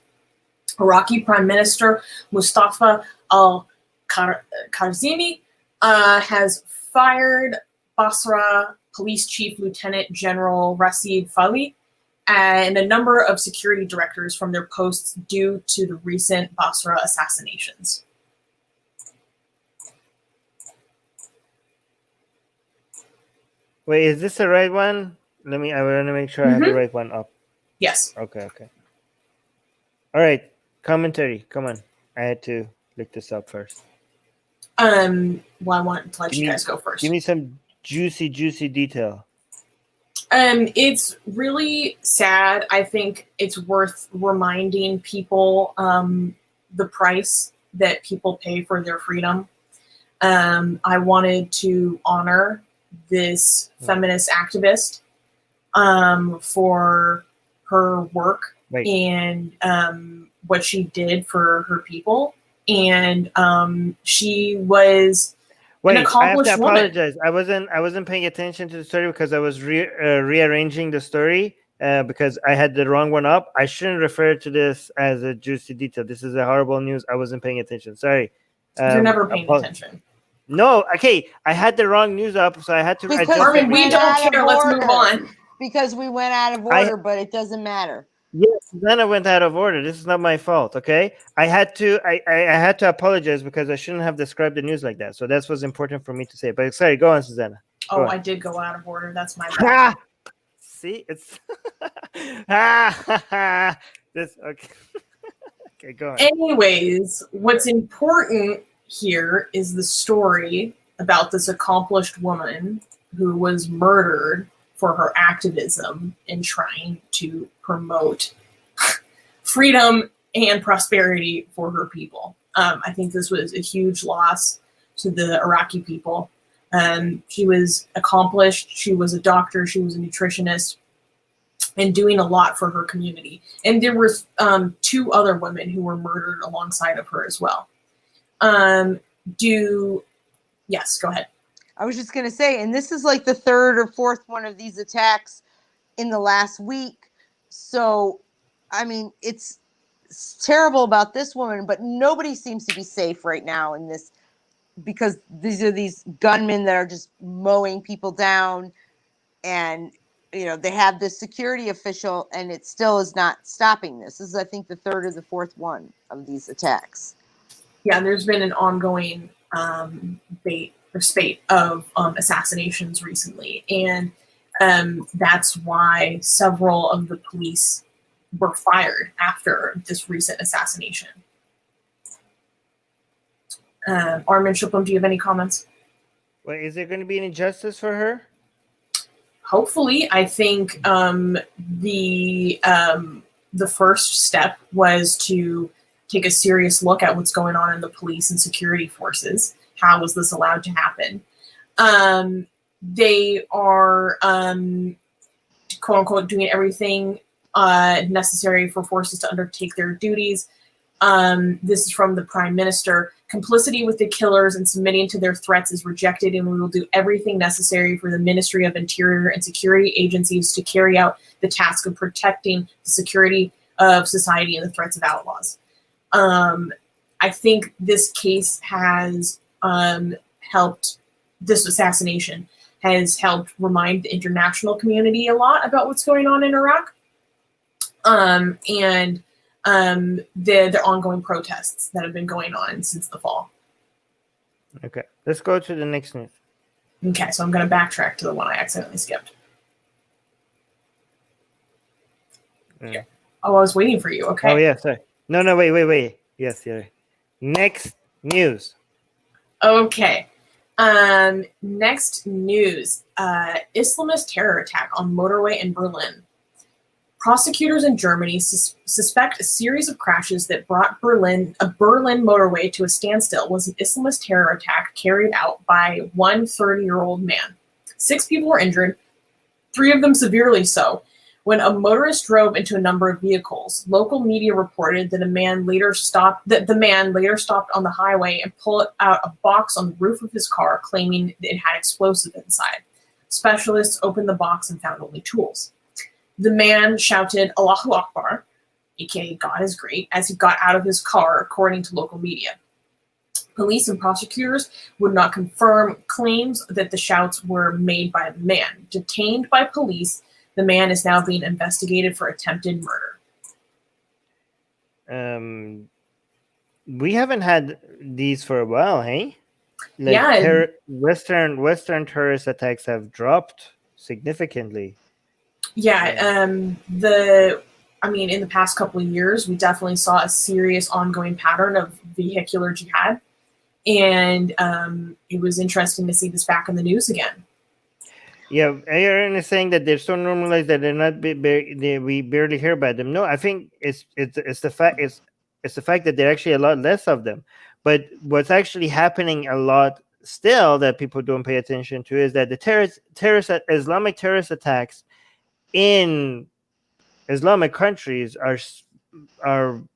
Iraqi Prime Minister Mustafa al-Kazimi has fired Basra Police Chief Lieutenant General Rasid Fali and a number of security directors from their posts due to the recent Basra assassinations. Wait, is this the right one? I want to make sure I have the right one up. Yes. Okay. All right. Commentary. Come on. I had to look this up first. Well, I want to let you guys go first. Give me some juicy detail. It's really sad. I think it's worth reminding people the price that people pay for their freedom. I wanted to honor this feminist activist for her work and what she did for her people. and she was Wait, an I have accomplished to woman. apologize. I wasn't paying attention to the story because I was rearranging the story because I had the wrong one up. I shouldn't refer to this as a juicy detail. This is a horrible news. I wasn't paying attention. Sorry. You're never paying attention. No, okay. I had the wrong news up, so I had to Because adjust Armin, the we read. don't out of care. Let's move order. on. Because we went out of order, but it doesn't matter. Yes, then I went out of order. This is not my fault. Okay, I had to apologize because I shouldn't have described the news like that. So that was important for me to say. But sorry, go on, Susanna. Oh, I did go out of order. That's my bad. Ha! See, it's this. Okay, okay, go on. Anyways, what's important here is the story about this accomplished woman who was murdered for her activism and trying to promote freedom and prosperity for her people. I think this was a huge loss to the Iraqi people. She was accomplished. She was a doctor. She was a nutritionist and doing a lot for her community. And there were 2 other women who were murdered alongside of her as well. Yes, go ahead. I was just going to say, and this is like the 3rd or 4th one of these attacks in the last week. So, I mean, it's terrible about this woman, but nobody seems to be safe right now in this, because these are these gunmen that are just mowing people down, and, you know, they have this security official, and it still is not stopping this. This is, I think, the 3rd or the 4th one of these attacks. Yeah, there's been an ongoing spate of assassinations recently, and that's why several of the police were fired after this recent assassination. Armin, Subham, do you have any comments? Wait, is there going to be any justice for her? Hopefully. I think the first step was to take a serious look at what's going on in the police and security forces. How was this allowed to happen? They are, quote unquote, doing everything necessary for forces to undertake their duties. This is from the Prime Minister. Complicity with the killers and submitting to their threats is rejected, and we will do everything necessary for the Ministry of Interior and security agencies to carry out the task of protecting the security of society and the threats of outlaws. I think this case has helped, this assassination has helped remind the international community a lot about what's going on in Iraq. And the ongoing protests that have been going on since the fall. Okay, let's go to the next news. Okay, so I'm going to backtrack to the one I accidentally skipped. Yeah. Oh, I was waiting for you. Okay. Oh, yeah, sorry. No, wait. Yes, yeah. Next news. Okay. Next news. Islamist terror attack on motorway in Berlin. Prosecutors in Germany suspect a series of crashes that brought a Berlin motorway to a standstill was an Islamist terror attack carried out by one 30-year-old man. 6 people were injured, 3 of them severely so, when a motorist drove into a number of vehicles. Local media reported that the man later stopped on the highway and pulled out a box on the roof of his car, claiming that it had explosives inside. Specialists opened the box and found only tools. The man shouted Allahu Akbar, aka God is great, as he got out of his car, according to local media. Police and prosecutors would not confirm claims that the shouts were made by the man. Detained by police, the man is now being investigated for attempted murder. We haven't had these for a while, hey? Like Yeah. Western terrorist attacks have dropped significantly. Yeah, in the past couple of years, we definitely saw a serious ongoing pattern of vehicular jihad, and it was interesting to see this back in the news again. Yeah, Aaron is saying that they're so normalized that they're not we barely hear about them. No, I think it's the fact that there are actually a lot less of them. But what's actually happening a lot still that people don't pay attention to is that the Islamic terrorist attacks in Islamic countries are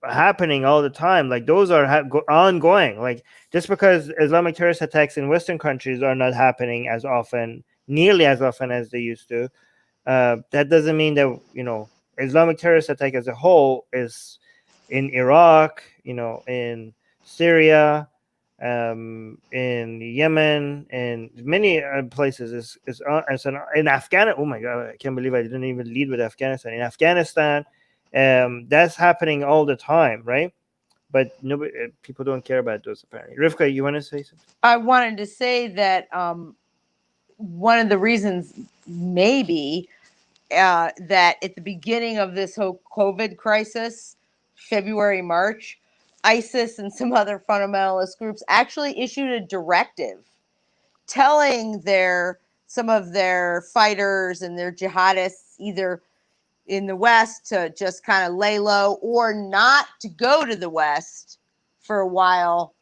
happening all the time. Like those are ongoing. Like just because Islamic terrorist attacks in Western countries are not happening as often, nearly as often as they used to, that doesn't mean that Islamic terrorist attack as a whole is in Iraq, in Syria, in Yemen, and many places. In Afghanistan. Oh my God, I can't believe I didn't even lead with Afghanistan. In Afghanistan, that's happening all the time, right? But nobody, people don't care about those apparently. Rivka, you want to say something? I wanted to say that one of the reasons maybe that at the beginning of this whole COVID crisis, February, March, ISIS and some other fundamentalist groups actually issued a directive telling some of their fighters and their jihadists either in the West to just kind of lay low or not to go to the West for a while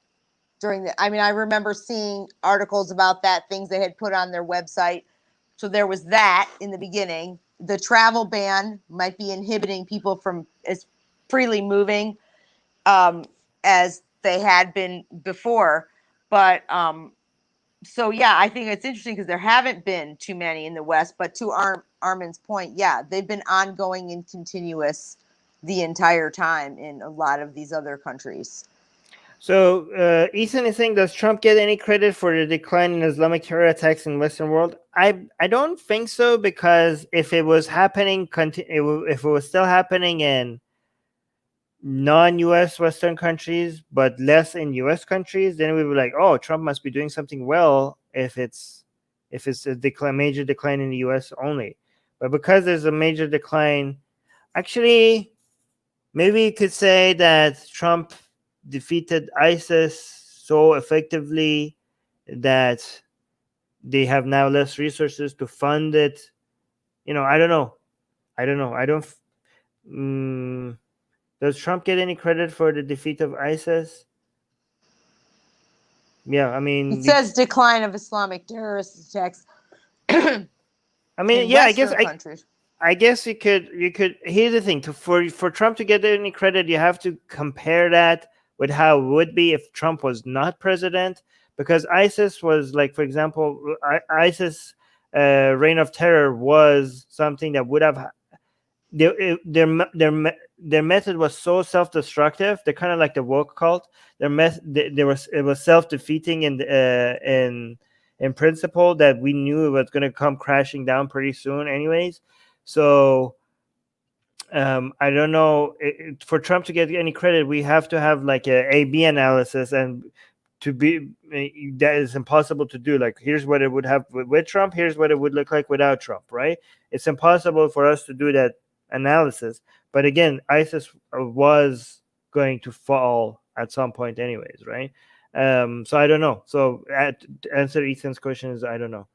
I remember seeing articles about that, things they had put on their website. So there was that in the beginning. The travel ban might be inhibiting people from as freely moving as they had been before. But so, yeah, I think it's interesting because there haven't been too many in the West. But to Armin's point, yeah, they've been ongoing and continuous the entire time in a lot of these other countries. So Ethan is saying, does Trump get any credit for the decline in Islamic terror attacks in Western world? I don't think so, because if it was happening, if it was still happening in non-US Western countries, but less in US countries, then we would be like, oh, Trump must be doing something well if it's a major decline in the US only. But because there's a major decline, actually, maybe you could say that Trump defeated ISIS so effectively that they have now less resources to fund it. I don't know. Does Trump get any credit for the defeat of ISIS? Yeah, I mean, it says decline of Islamic terrorist attacks. I mean, in yeah, Western countries. I guess you could. Here's the thing: for Trump to get any credit, you have to compare that with how it would be if Trump was not president, because ISIS was, like, for example, ISIS reign of terror was something that would have their method was so self-destructive. They're kind of like the woke cult. It was self-defeating in principle, that we knew it was going to come crashing down pretty soon anyways. So I don't know, for Trump to get any credit, we have to have like a A/B analysis, and that is impossible to do. Like, here's what it would have with Trump, here's what it would look like without Trump, right? It's impossible for us to do that analysis. But again, ISIS was going to fall at some point anyways, right? So I don't know. So to answer Ethan's question is, I don't know.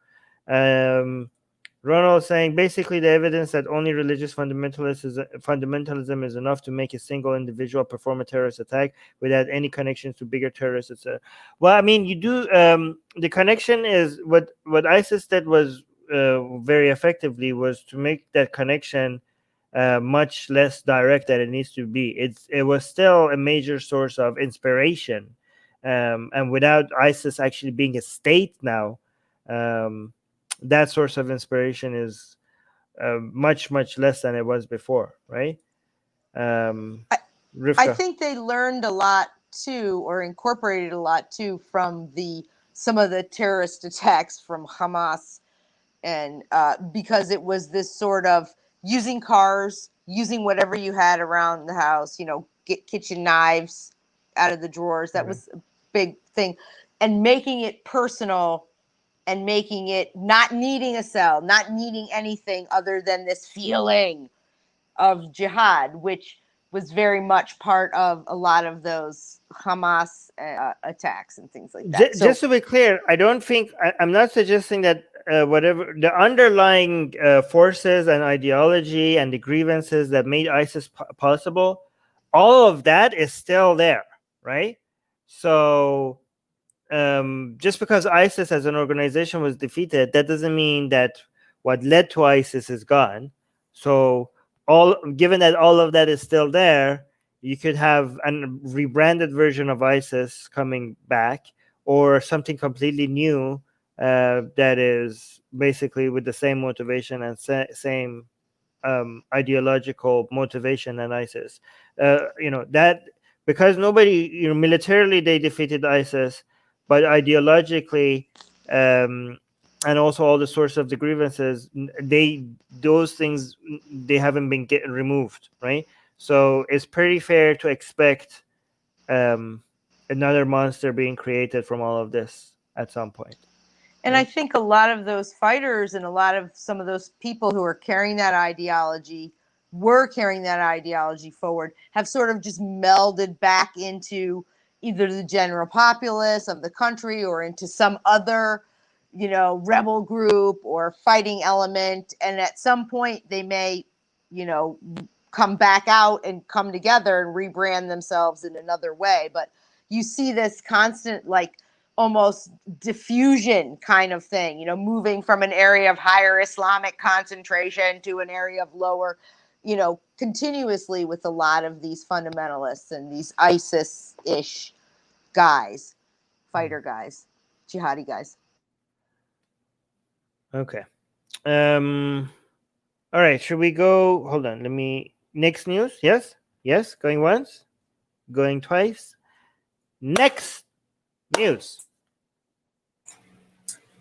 Ronald saying, basically the evidence that only religious fundamentalism is enough to make a single individual perform a terrorist attack without any connections to bigger terrorists, etc. Well, I mean, you do. The connection is what ISIS did was very effectively was to make that connection much less direct than it needs to be. It was still a major source of inspiration, and without ISIS actually being a state now, that source of inspiration is much less than it was before, right? I think they learned a lot too, or incorporated a lot too, from some of the terrorist attacks from Hamas, and because it was this sort of using cars, using whatever you had around the house, get kitchen knives out of the drawers. That was a big thing, and making it personal. And making it not needing a cell, not needing anything other than this feeling of jihad, which was very much part of a lot of those Hamas attacks and things like that. Just to be clear, I don't think I'm not suggesting that whatever the underlying forces and ideology and the grievances that made ISIS possible, all of that is still there, right? So just because ISIS as an organization was defeated, that doesn't mean that what led to ISIS is gone. So given that all of that is still there, You could have a rebranded version of ISIS coming back, or something completely new that is basically with the same motivation and same ideological motivation than ISIS. That because nobody, militarily they defeated ISIS, but ideologically, and also all the source of the grievances, those things they haven't been removed, right? So it's pretty fair to expect another monster being created from all of this at some point. And I think a lot of those fighters and a lot of some of those people who are carrying that ideology, forward, have sort of just melded back into either the general populace of the country or into some other, rebel group or fighting element. And at some point they may, come back out and come together and rebrand themselves in another way. But you see this constant, almost diffusion kind of thing, moving from an area of higher Islamic concentration to an area of lower, continuously with a lot of these fundamentalists and these ISIS-ish guys, fighter guys, jihadi guys. Okay. All right. Should we go? Hold on. Next news. Yes. Yes. Going once. Going twice. Next news.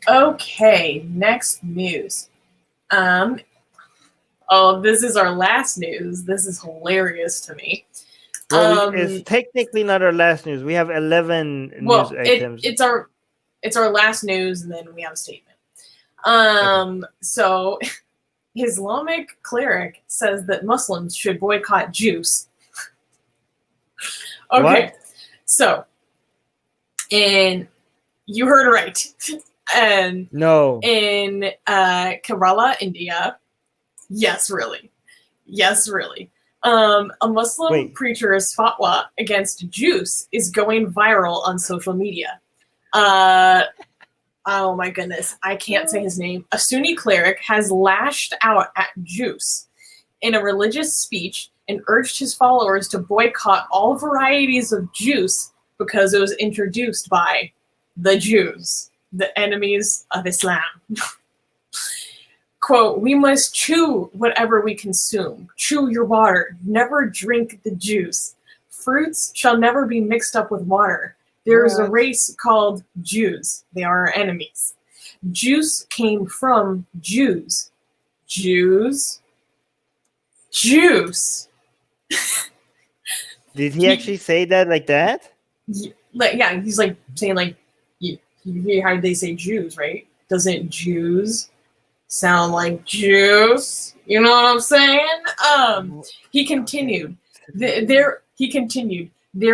Okay, next news. Oh, this is our last news. This is hilarious to me. Well, it's technically not our last news. We have 11 news items. It's our last news, and then we have a statement. So Islamic cleric says that Muslims should boycott Jews. Okay, What? So, and you heard right. And No. in Kerala, India, yes, really. A Muslim preacher's fatwa against Jews is going viral on social media. Oh my goodness, I can't say his name. A Sunni cleric has lashed out at Jews in a religious speech and urged his followers to boycott all varieties of juice because it was introduced by the Jews, the enemies of Islam. Quote, "We must chew whatever we consume. Chew your water. Never drink the juice. Fruits shall never be mixed up with water. There is a race called Jews. They are our enemies. Juice came from Jews. Jews. Juice." Did he actually say that like that? Yeah, he's like saying like, you hear how they say Jews, right? Doesn't Jews sound like juice? You know what I'm saying? He continued. There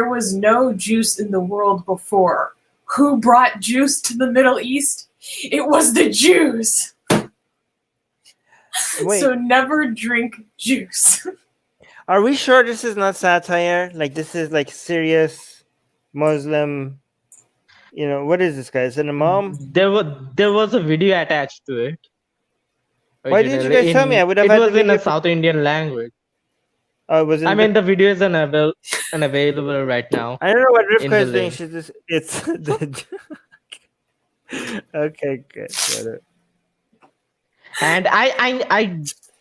was no juice in the world before. Who brought juice to the Middle East? It was the Jews. Wait. So never drink juice. Are we sure this is not satire? Like this is like serious Muslim. What is this guy? Is it a mom? There was a video attached to it. Why didn't you guys tell me? I would have had it the was in video a South Indian language. Oh, it was in the video is unavailable right now. I don't know what Rivka the is doing. link. She's just it's okay, good. Got it. And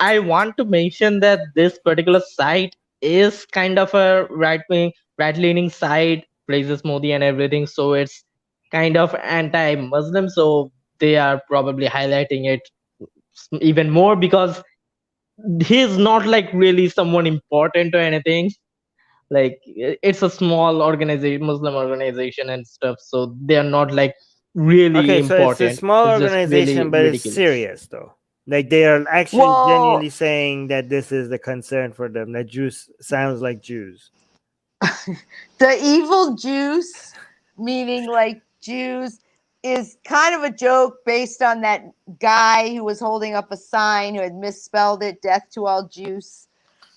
I want to mention that this particular site is kind of a right-leaning site, praises Modi and everything, so it's kind of anti-Muslim, so they are probably highlighting it even more because he's not like really someone important or anything. Like it's a small organization, Muslim organization and stuff, so they are not like really important. So it's a small organization, really but ridiculous. It's serious though. Like they are actually genuinely saying that this is the concern for them. That Jews sounds like Jews. The evil juice, meaning like Jews, is kind of a joke based on that guy who was holding up a sign who had misspelled it, "Death to all juice."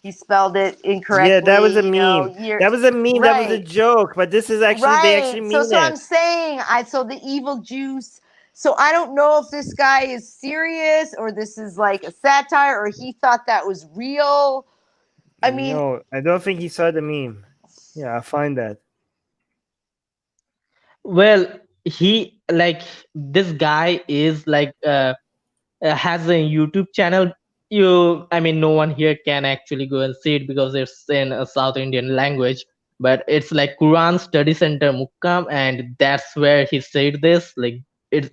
He spelled it incorrectly. Yeah, that was a meme. That was a meme. Right. That was a joke. But this is actually they actually mean it. So I'm saying, so the evil juice. So I don't know if this guy is serious or this is like a satire or he thought that was real. I mean, no, I don't think he saw the meme. Yeah, I'll find that. Well, he like this guy is like has a YouTube channel. I mean, no one here can actually go and see it because it's in a South Indian language. But it's like Quran Study Center Mukkam, and that's where he said this. Like,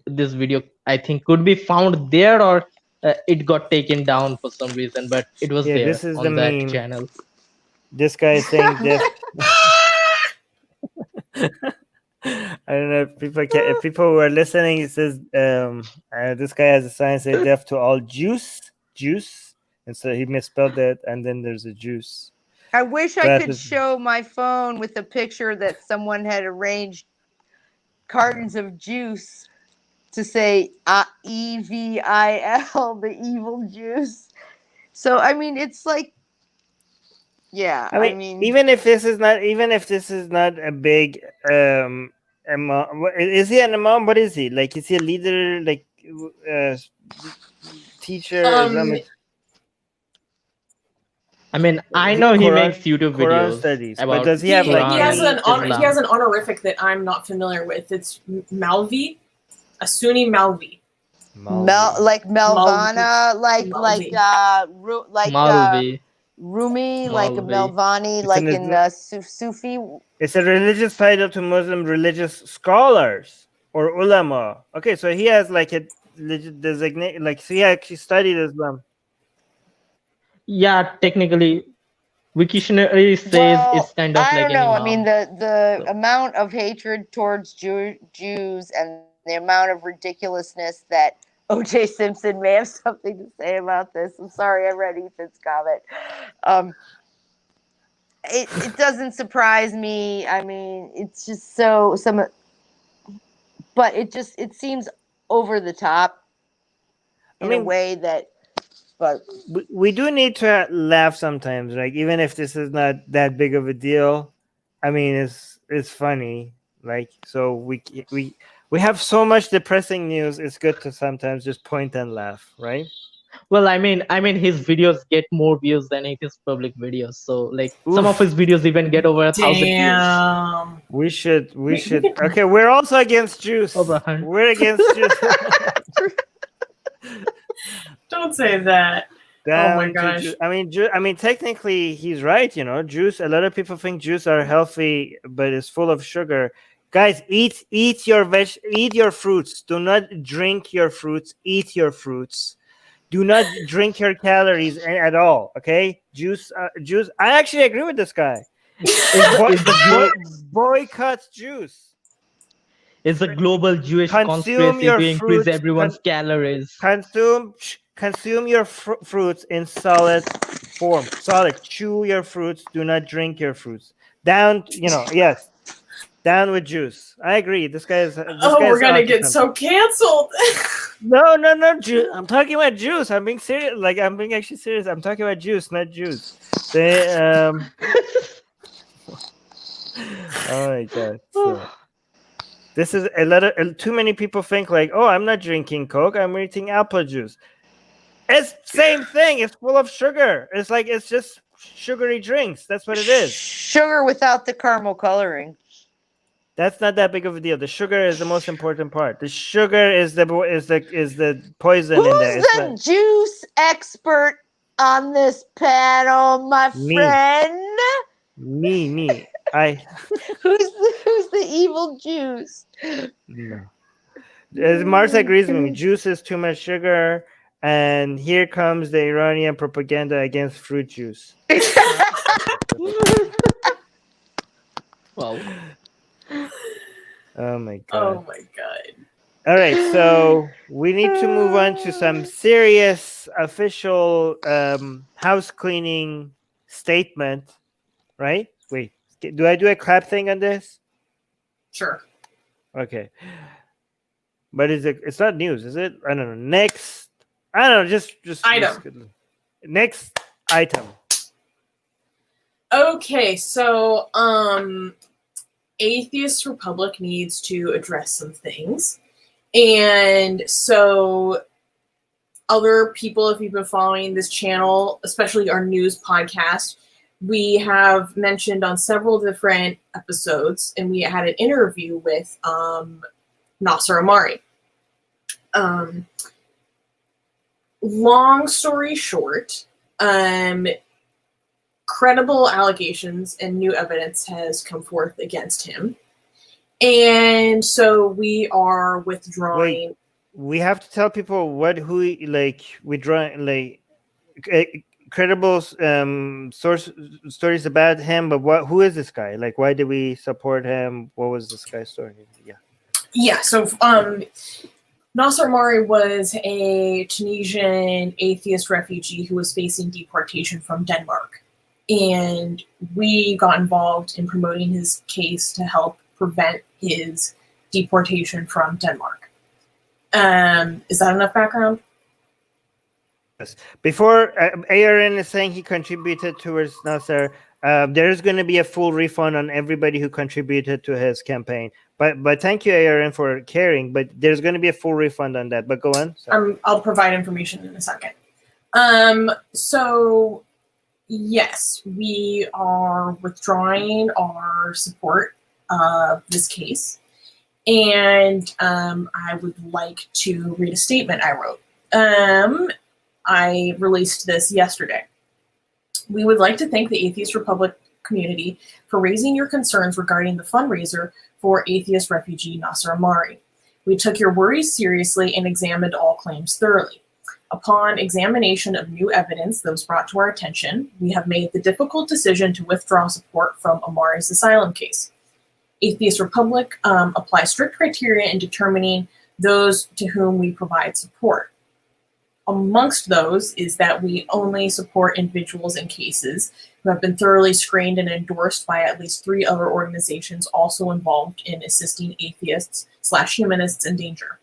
this video I think could be found there, or it got taken down for some reason. But it was Yeah, there this is the on that meme. channel. This guy is saying death. I don't know if people who are listening. It says this guy has a sign saying death to all juice, and so he misspelled it, and then there's a juice. I wish I That could is- show my phone with a picture that someone had arranged cartons of juice to say EVIL, the evil juice. So I mean, it's like, yeah. I mean, even if this is not a big amount, is he an imam? What is he? Like, is he a leader? Like, teacher? Islamic? I mean, I He- know he Quran- makes YouTube Quran videos studies, but about does he have, like, he has Quran, an honor, Islam. he has an honorific that I'm not familiar with. It's Malvi, a Sunni Malvi. Like Melvana, like Malvi. Rumi, like Malvi. Melvani, It's like an in Sufi. It's a religious title to Muslim religious scholars or ulama. Okay, so he has like a designate, like, so he actually studied Islam. Yeah, technically, Wiktionary says it's kind of I like don't know. an I mean, imam. the amount of hatred towards Jews and the amount of ridiculousness that O.J. Simpson may have something to say about this. I'm sorry, I read Ethan's comment. It doesn't surprise me. I mean, it's just but it seems over the top in a way that. But we do need to laugh sometimes, like, even if this is not that big of a deal. I mean, it's funny. Like, so we have so much depressing news. It's good to sometimes just point and laugh, right? Well, I mean, his videos get more views than his public videos. So, like, some of Oof. his videos even get over 1,000 views. Damn. We should. Okay, we're also against Jews. Over 100. We're against Jews. Don't say that. Down Oh my to gosh. Jew- I mean, technically, he's right. You know, Jews. A lot of people think Jews are healthy, but it's full of sugar. Guys, eat your eat your fruits. Do not drink your fruits. Eat your fruits. Do not drink your calories at all. Okay, juice. I actually agree with this guy. Boycott juice. It's a global Jewish Consume conspiracy your to increase fruits, everyone's calories. Consume your fruits in solid form. Solid. Chew your fruits. Do not drink your fruits. Down. Yes. Down with juice. I agree. This guy is. We're gonna get so canceled. No, juice. I'm talking about juice. I'm being serious. Like, I'm being actually serious. I'm talking about juice, not juice. Oh my god. So, this is too many people think like, oh, I'm not drinking Coke. I'm eating apple juice. It's same thing. It's full of sugar. It's like, it's just sugary drinks. That's what it is. Sugar without the caramel coloring. That's not that big of a deal. The sugar is the most important part. The sugar is the poison in there. Who's the juice expert on this panel, my friend? Me. Who's the evil juice? No. Martha agrees with me. Juice is too much sugar, and here comes the Iranian propaganda against fruit juice. Wow. Oh my god. Oh my god. All right, so we need to move on to some serious official house cleaning statement, right? Wait, do I do a clap thing on this? Sure. Okay. But it's not news, is it? I don't know. Next, I don't know, just Item. Next item. Okay, so Atheist Republic needs to address some things. And so other people, if you've been following this channel, especially our news podcast, we have mentioned on several different episodes, and we had an interview with Nasser Amari. Long story short, credible allegations and new evidence has come forth against him. And so we are withdrawing. Wait, we have to tell people credible stories about him, but who is this guy? Like, why did we support him? What was this guy's story? Yeah, so Nasser Amari was a Tunisian atheist refugee who was facing deportation from Denmark. And we got involved in promoting his case to help prevent his deportation from Denmark. Is that enough background? Yes. Before ARN is saying he contributed towards Nasser, there's going to be a full refund on everybody who contributed to his campaign. But thank you, ARN, for caring. But there's going to be a full refund on that. But go on. I'll provide information in a second. So yes, we are withdrawing our support of this case, and I would like to read a statement I wrote. I released this yesterday. We would like to thank the Atheist Republic community for raising your concerns regarding the fundraiser for atheist refugee Nasser Amari. We took your worries seriously and examined all claims thoroughly. Upon examination of new evidence that was brought to our attention, we have made the difficult decision to withdraw support from Amari's asylum case. Atheist Republic applies strict criteria in determining those to whom we provide support. Amongst those is that we only support individuals and cases who have been thoroughly screened and endorsed by at least 3 other organizations also involved in assisting atheists/humanists in danger.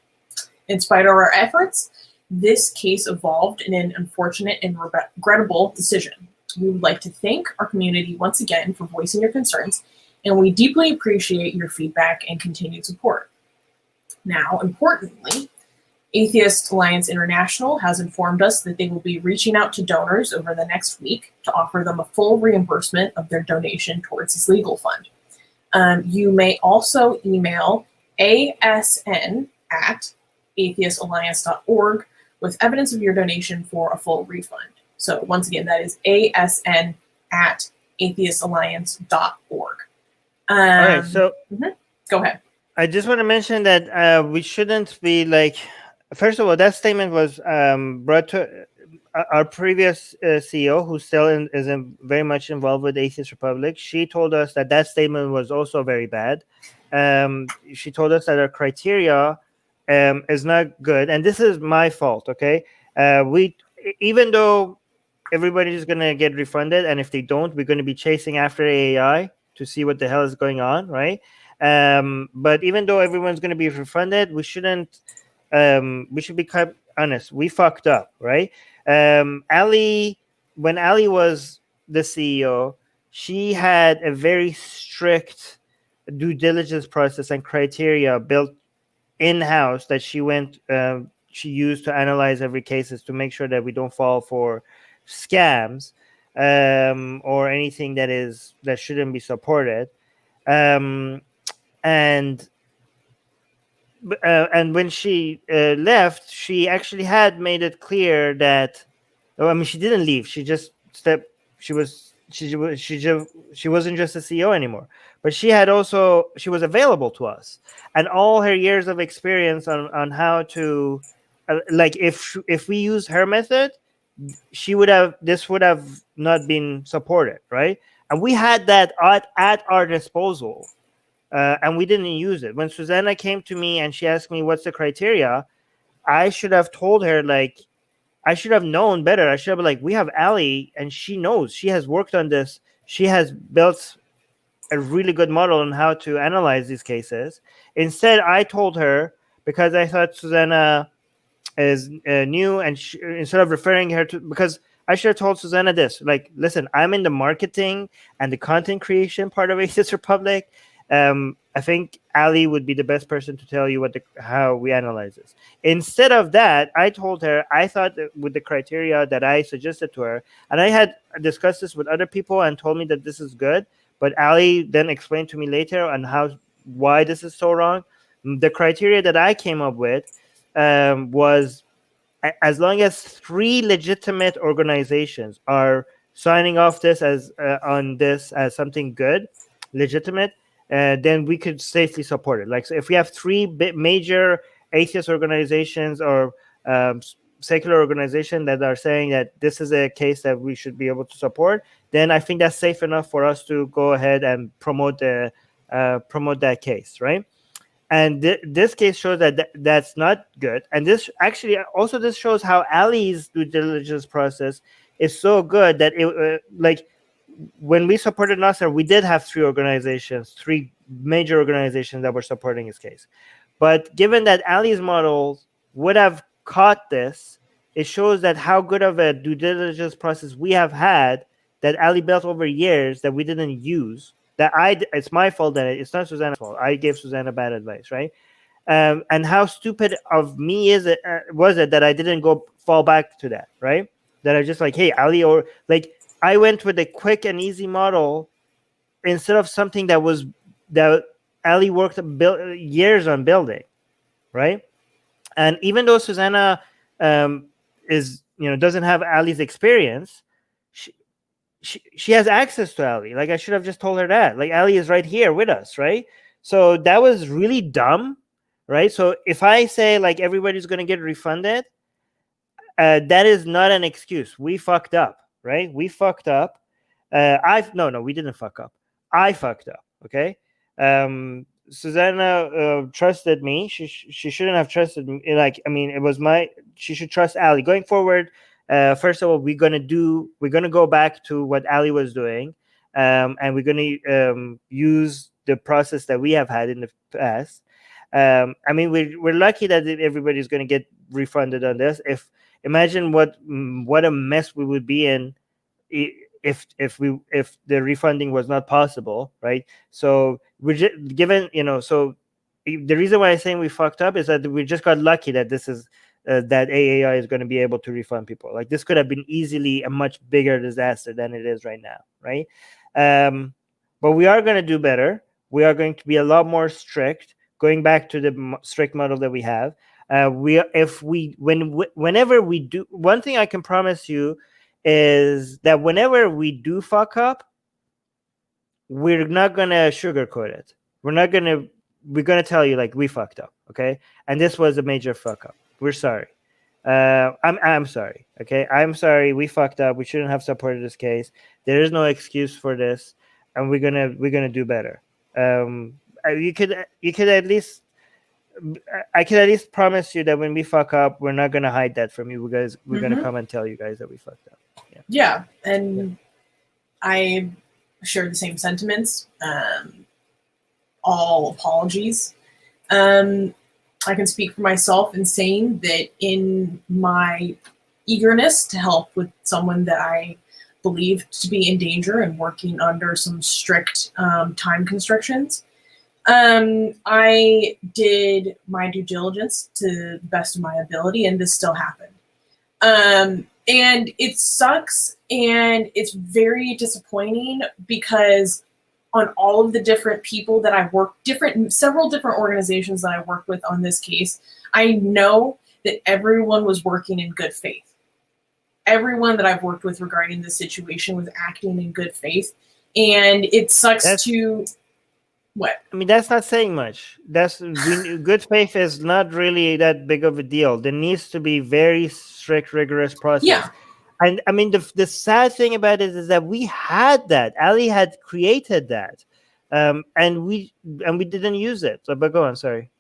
In spite of our efforts, this case evolved in an unfortunate and regrettable decision. We would like to thank our community once again for voicing your concerns, and we deeply appreciate your feedback and continued support. Now, importantly, Atheist Alliance International has informed us that they will be reaching out to donors over the next week to offer them a full reimbursement of their donation towards this legal fund. You may also email asn@atheistalliance.org with evidence of your donation for a full refund. So once again, that is asn@atheistalliance.org. All right, so Go ahead. I just want to mention that we shouldn't be like. First of all, that statement was brought to our previous CEO, who still is very much involved with Atheist Republic. She told us that statement was also very bad. She told us that our criteria is not good, and this is my fault. Okay, even though everybody is going to get refunded, and if they don't, we're going to be chasing after AI to see what the hell is going on, right? But even though everyone's going to be refunded, we shouldn't. We should be quite honest. We fucked up, right? When Ali was the CEO, she had a very strict due diligence process and criteria built in-house that she used to analyze every cases to make sure that we don't fall for scams or anything that shouldn't be supported. And when she left, she actually had made it clear that, she didn't leave. She just stepped. She wasn't just a CEO anymore. But she was available to us, and all her years of experience on how to, if we use her method, this would have not been supported, right? And we had that at our disposal. And we didn't use it. When Susanna came to me and she asked me what's the criteria, I should have told her, I should have known better. I should have been we have Ali, and she knows. She has worked on this. She has built a really good model on how to analyze these cases. Instead, I told her, because I thought Susanna is new, and instead of referring her to, because I should have told Susanna this, listen, I'm in the marketing and the content creation part of Atheist Republic. I think Ali would be the best person to tell you how we analyze this. Instead of that, I told her I thought that with the criteria that I suggested to her, and I had discussed this with other people and told me that this is good, but Ali then explained to me later on why this is so wrong. The criteria that I came up with was as long as 3 legitimate organizations are signing off this as on this as something good, legitimate, then we could safely support it. Like, so if we have 3 major atheist organizations or secular organizations that are saying that this is a case that we should be able to support, then I think that's safe enough for us to go ahead and promote that case, right? And this case shows that that's not good. And this actually also this shows how Ali's due diligence process is so good that it like when we supported Nasser, we did have 3 major organizations that were supporting his case. But given that Ali's model would have caught this, it shows that how good of a due diligence process we have had that Ali built over years that we didn't use. It's my fault that it's not Susanna's fault. I gave Susanna bad advice, right? And how stupid of me was it that I didn't fall back to that, right? That I just like, hey, Ali, or like I went with a quick and easy model instead of something that Ali worked years on building, right? And even though Susanna doesn't have Ali's experience, she has access to Ali. Like, I should have just told her that. Like, Ali is right here with us, right? So that was really dumb, right? So if I say like everybody's going to get refunded, that is not an excuse. We fucked up, right? We fucked up. No, we didn't fuck up. I fucked up. Okay. Susanna trusted me. She shouldn't have trusted me. Like, I mean, she should trust Ali going forward. First of all, we're gonna go back to what Ali was doing, and we're gonna use the process that we have had in the past. I mean, we're lucky that everybody's gonna get refunded on this. Imagine what a mess we would be in if the refunding was not possible, right? So we're just given, so the reason why I'm saying we fucked up is that we just got lucky that this is that AAI is going to be able to refund people. Like, this could have been easily a much bigger disaster than it is right now, right? But we are going to do better. We are going to be a lot more strict, going back to the strict model that we have. Whenever we do, one thing I can promise you is that whenever we do fuck up, we're not going to sugarcoat it. We're going to tell you, like, we fucked up, okay? And this was a major fuck up. We're sorry. I'm sorry. Okay, I'm sorry. We fucked up. We shouldn't have supported this case. There is no excuse for this, and we're gonna do better. You could at least. I can at least promise you that when we fuck up, we're not gonna hide that from you guys. We're gonna come and tell you guys that we fucked up. Yeah, and I share the same sentiments. All apologies. I can speak for myself in saying that in my eagerness to help with someone that I believed to be in danger and working under some strict time constrictions, I did my due diligence to the best of my ability, and this still happened. And it sucks, and it's very disappointing because on all of the different people that I've worked, several different organizations that I worked with on this case, I know that everyone was working in good faith. Everyone that I've worked with regarding this situation was acting in good faith. And it sucks what? I mean, that's not saying much. Good faith is not really that big of a deal. There needs to be very strict, rigorous process. Yeah. And I mean, the sad thing about it is that we had that. Ali had created that, and we didn't use it. So, but go on. Sorry.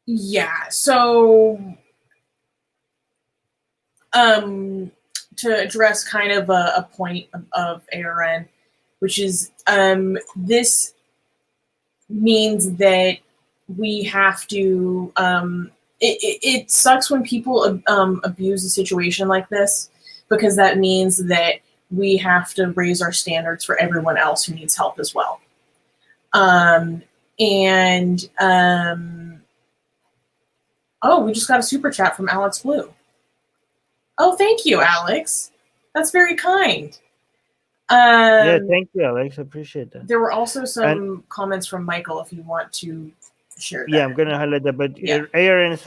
Yeah. So, to address kind of a point of ARN, which is this means that we have to. It sucks when people abuse a situation like this, because that means that we have to raise our standards for everyone else who needs help as well. Oh, we just got a super chat from Alex Blue. Oh, thank you, Alex. That's very kind. Yeah, thank you, Alex. I appreciate that. There were also some comments from Michael if you want to share that. Yeah, I'm gonna highlight that. But Yeah. ARN is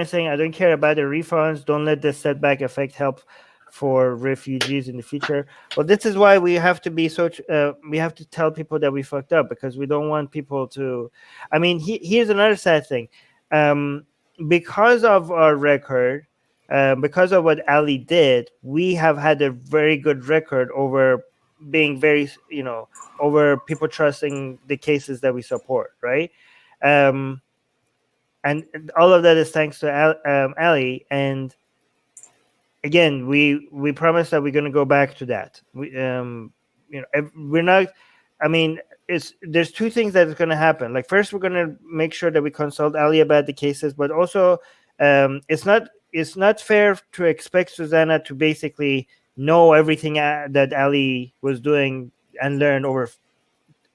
saying, I don't care about the refunds. Don't let this setback affect help for refugees in the future. Well, this is why we have to be we have to tell people that we fucked up, because we don't want people to. I mean, here's another sad thing. Because of our record, because of what Ali did, we have had a very good record over being very, over people trusting the cases that we support, right? And all of that is thanks to Ali. And again, we promise that we're going to go back to that. We're not. I mean, there's two things that is going to happen. Like, first, we're going to make sure that we consult Ali about the cases, but also, it's not fair to expect Susanna to basically know everything that Ali was doing and learn over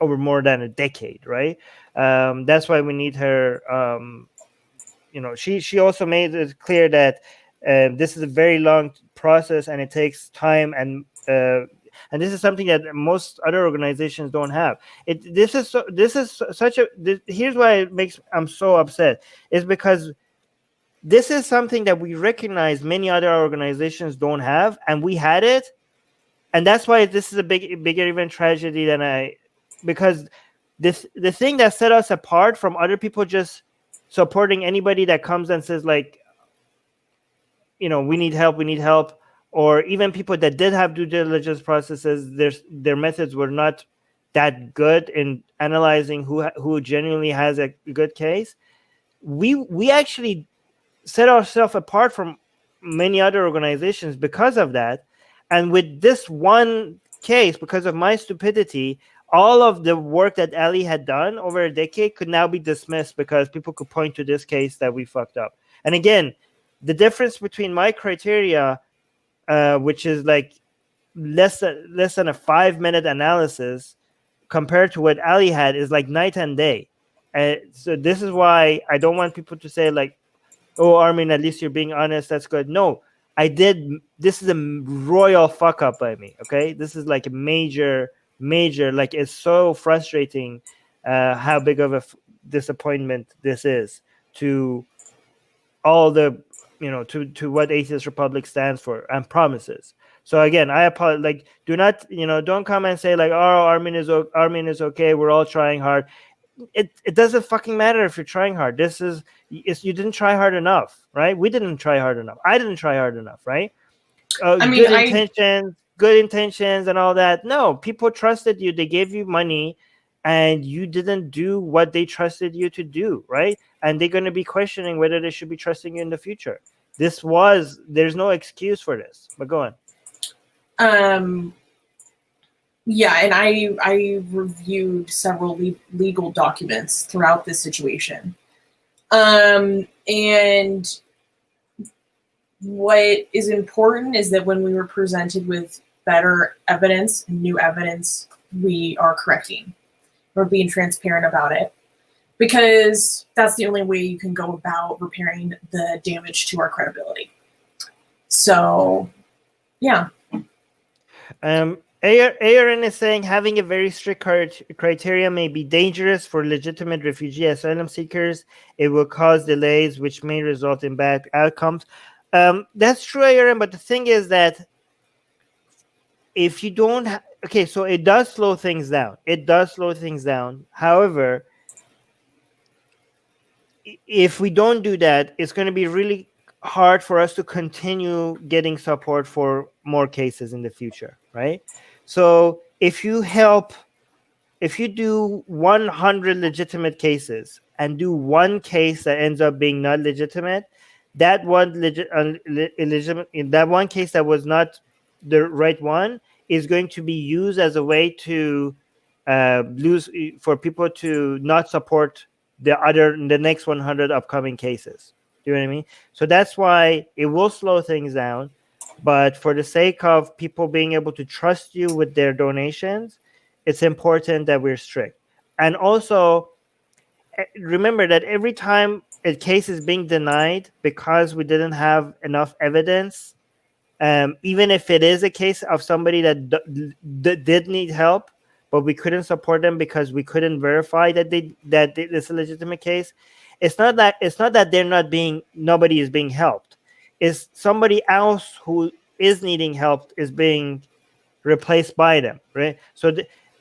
more than a decade, right? That's why we need her. She also made it clear that this is a very long process and it takes time, and this is something that most other organizations don't have. Here's why I'm so upset, is because this is something that we recognize many other organizations don't have, and we had it, and that's why this is a bigger even tragedy than because the thing that set us apart from other people just supporting anybody that comes and says, like, we need help, or even people that did have due diligence processes, their methods were not that good in analyzing who genuinely has a good case. We actually set ourselves apart from many other organizations because of that. And with this one case, because of my stupidity, all of the work that Ali had done over a decade could now be dismissed because people could point to this case that we fucked up. And again, the difference between my criteria, which is like less than a 5-minute analysis, compared to what Ali had, is like night and day. So this is why I don't want people to say, like, oh, Armin, at least you're being honest, that's good. No, this is a royal fuck up by me, okay? This is like a major, like, it's so frustrating how big of a disappointment this is to all the, to what Atheist Republic stands for and promises. So again, I apologize. Like, don't come and say, like, oh, Armin is okay, we're all trying hard. It doesn't fucking matter if you're trying hard. You didn't try hard enough, right? We didn't try hard enough. I didn't try hard enough, right? Good intentions and all that. No, people trusted you. They gave you money, and you didn't do what they trusted you to do, right? And they're going to be questioning whether they should be trusting you in the future. There's no excuse for this. But go on. Yeah, and I reviewed several legal documents throughout this situation. And what is important is that when we were presented with better evidence, new evidence, we are correcting. We're being transparent about it, because that's the only way you can go about repairing the damage to our credibility. So, yeah. ARN is saying having a very strict criteria may be dangerous for legitimate refugee asylum seekers. It will cause delays, which may result in bad outcomes. That's true, ARN, but the thing is that if you don't... okay, so it does slow things down. However, if we don't do that, it's going to be really hard for us to continue getting support for more cases in the future, right? So if you do 100 legitimate cases and do one case that ends up being not legitimate, that one case that was not the right one is going to be used as a way to for people to not support the next 100 upcoming cases. Do you know what I mean? So that's why it will slow things down. But for the sake of people being able to trust you with their donations, it's important that we're strict. and also remember that every time a case is being denied because we didn't have enough evidence, even if it is a case of somebody that did need help, but we couldn't support them because we couldn't verify that it's a legitimate case. It's not that nobody is being helped. It's somebody else who is needing help is being replaced by them, right? So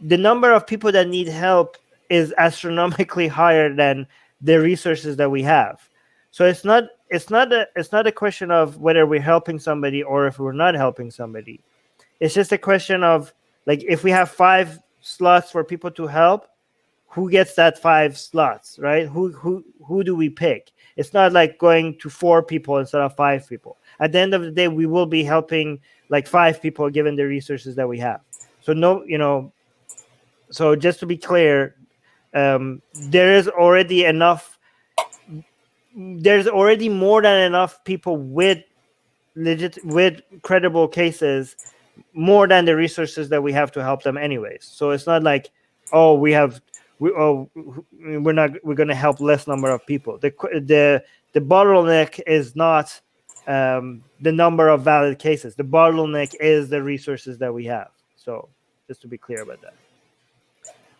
the number of people that need help is astronomically higher than the resources that we have. So it's not a question of whether we're helping somebody or if we're not helping somebody. It's just a question of, like, if we have 5 slots for people to help, who gets that 5 slots, right? Who do we pick? It's not like going to 4 people instead of 5 people. At the end of the day, we will be helping like 5 people given the resources that we have. So so just to be clear, there is already enough. There's already more than enough people with credible cases, more than the resources that we have to help them anyways. So it's not like, we're going to help less number of people. The bottleneck is not the number of valid cases. The bottleneck is the resources that we have. So just to be clear about that.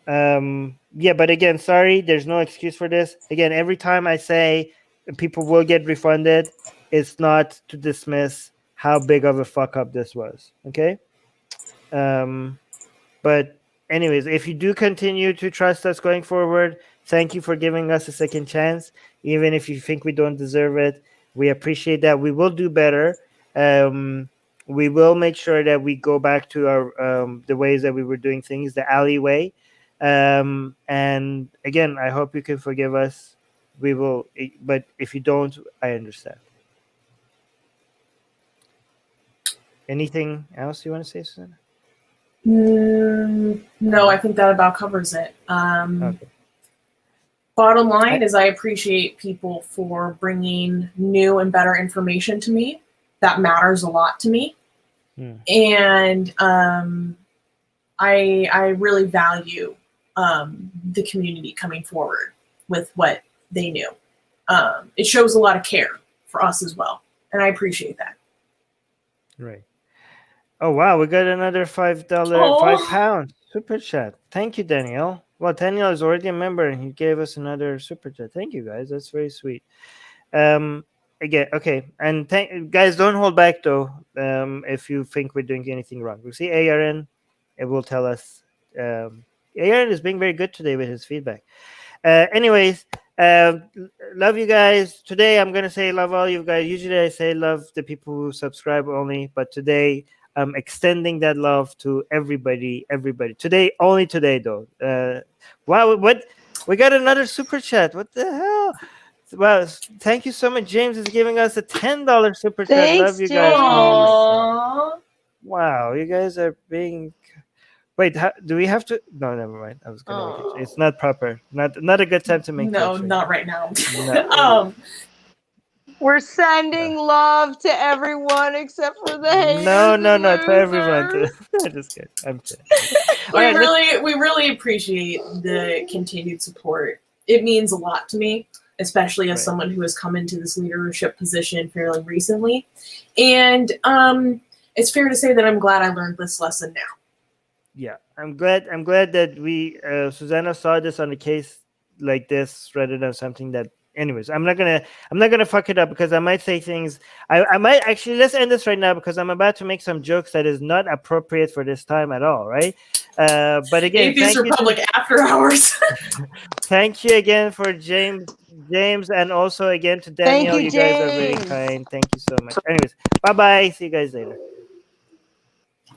But again, sorry, there's no excuse for this. Again, every time I say people will get refunded, it's not to dismiss how big of a fuck up this was. Okay. But anyways, if you do continue to trust us going forward, thank you for giving us a second chance. Even if you think we don't deserve it, we appreciate that. We will do better. We will make sure that we go back to our the ways that we were doing things, the alleyway. And again, I hope you can forgive us. We will, but if you don't, I understand. Anything else you want to say, Susanna? No, I think that about covers it. Okay. Bottom line is I appreciate people for bringing new and better information to me. That matters a lot to me. And I really value the community coming forward with what they knew. It shows a lot of care for us as well. And I appreciate that. Right. Oh, wow. We got another £5 super chat. Thank you, Daniel. Well, Daniel is already a member and he gave us another super chat. Thank you, guys. That's very sweet. Again, okay. And guys, don't hold back, though, if you think we're doing anything wrong. We see ARN. It will tell us. ARN is being very good today with his feedback. Anyways, love you guys. Today, I'm going to say love all you guys. Usually, I say love the people who subscribe only. But today, I'm extending that love to everybody. Today, only today, though. Wow, what? We got another super chat. What the hell? Well, thank you so much. James is giving us a $10 super chat. Thanks, Love you guys. Aww. Wow, you guys are being. Wait, do we have to? No, never mind. I was gonna. Make it. It's not proper. Not a good time to make. No, not right now. No. We're sending love to everyone except for the haters. No, and to everyone. losers. I'm just kidding. I'm kidding. We really appreciate the continued support. It means a lot to me, especially as someone who has come into this leadership position fairly recently. And it's fair to say that I'm glad I learned this lesson now. Yeah, I'm glad that we Susanna saw this on a case like this rather than something that. Anyways, I'm not gonna fuck it up because I might say things. I might actually, let's end this right now because I'm about to make some jokes that is not appropriate for this time at all, right? But again, Atheist Republic after hours. Thank you again for James, and also again to Daniel. Thank you, you guys are very James. kind. Thank you so much. Anyways, bye. See you guys later.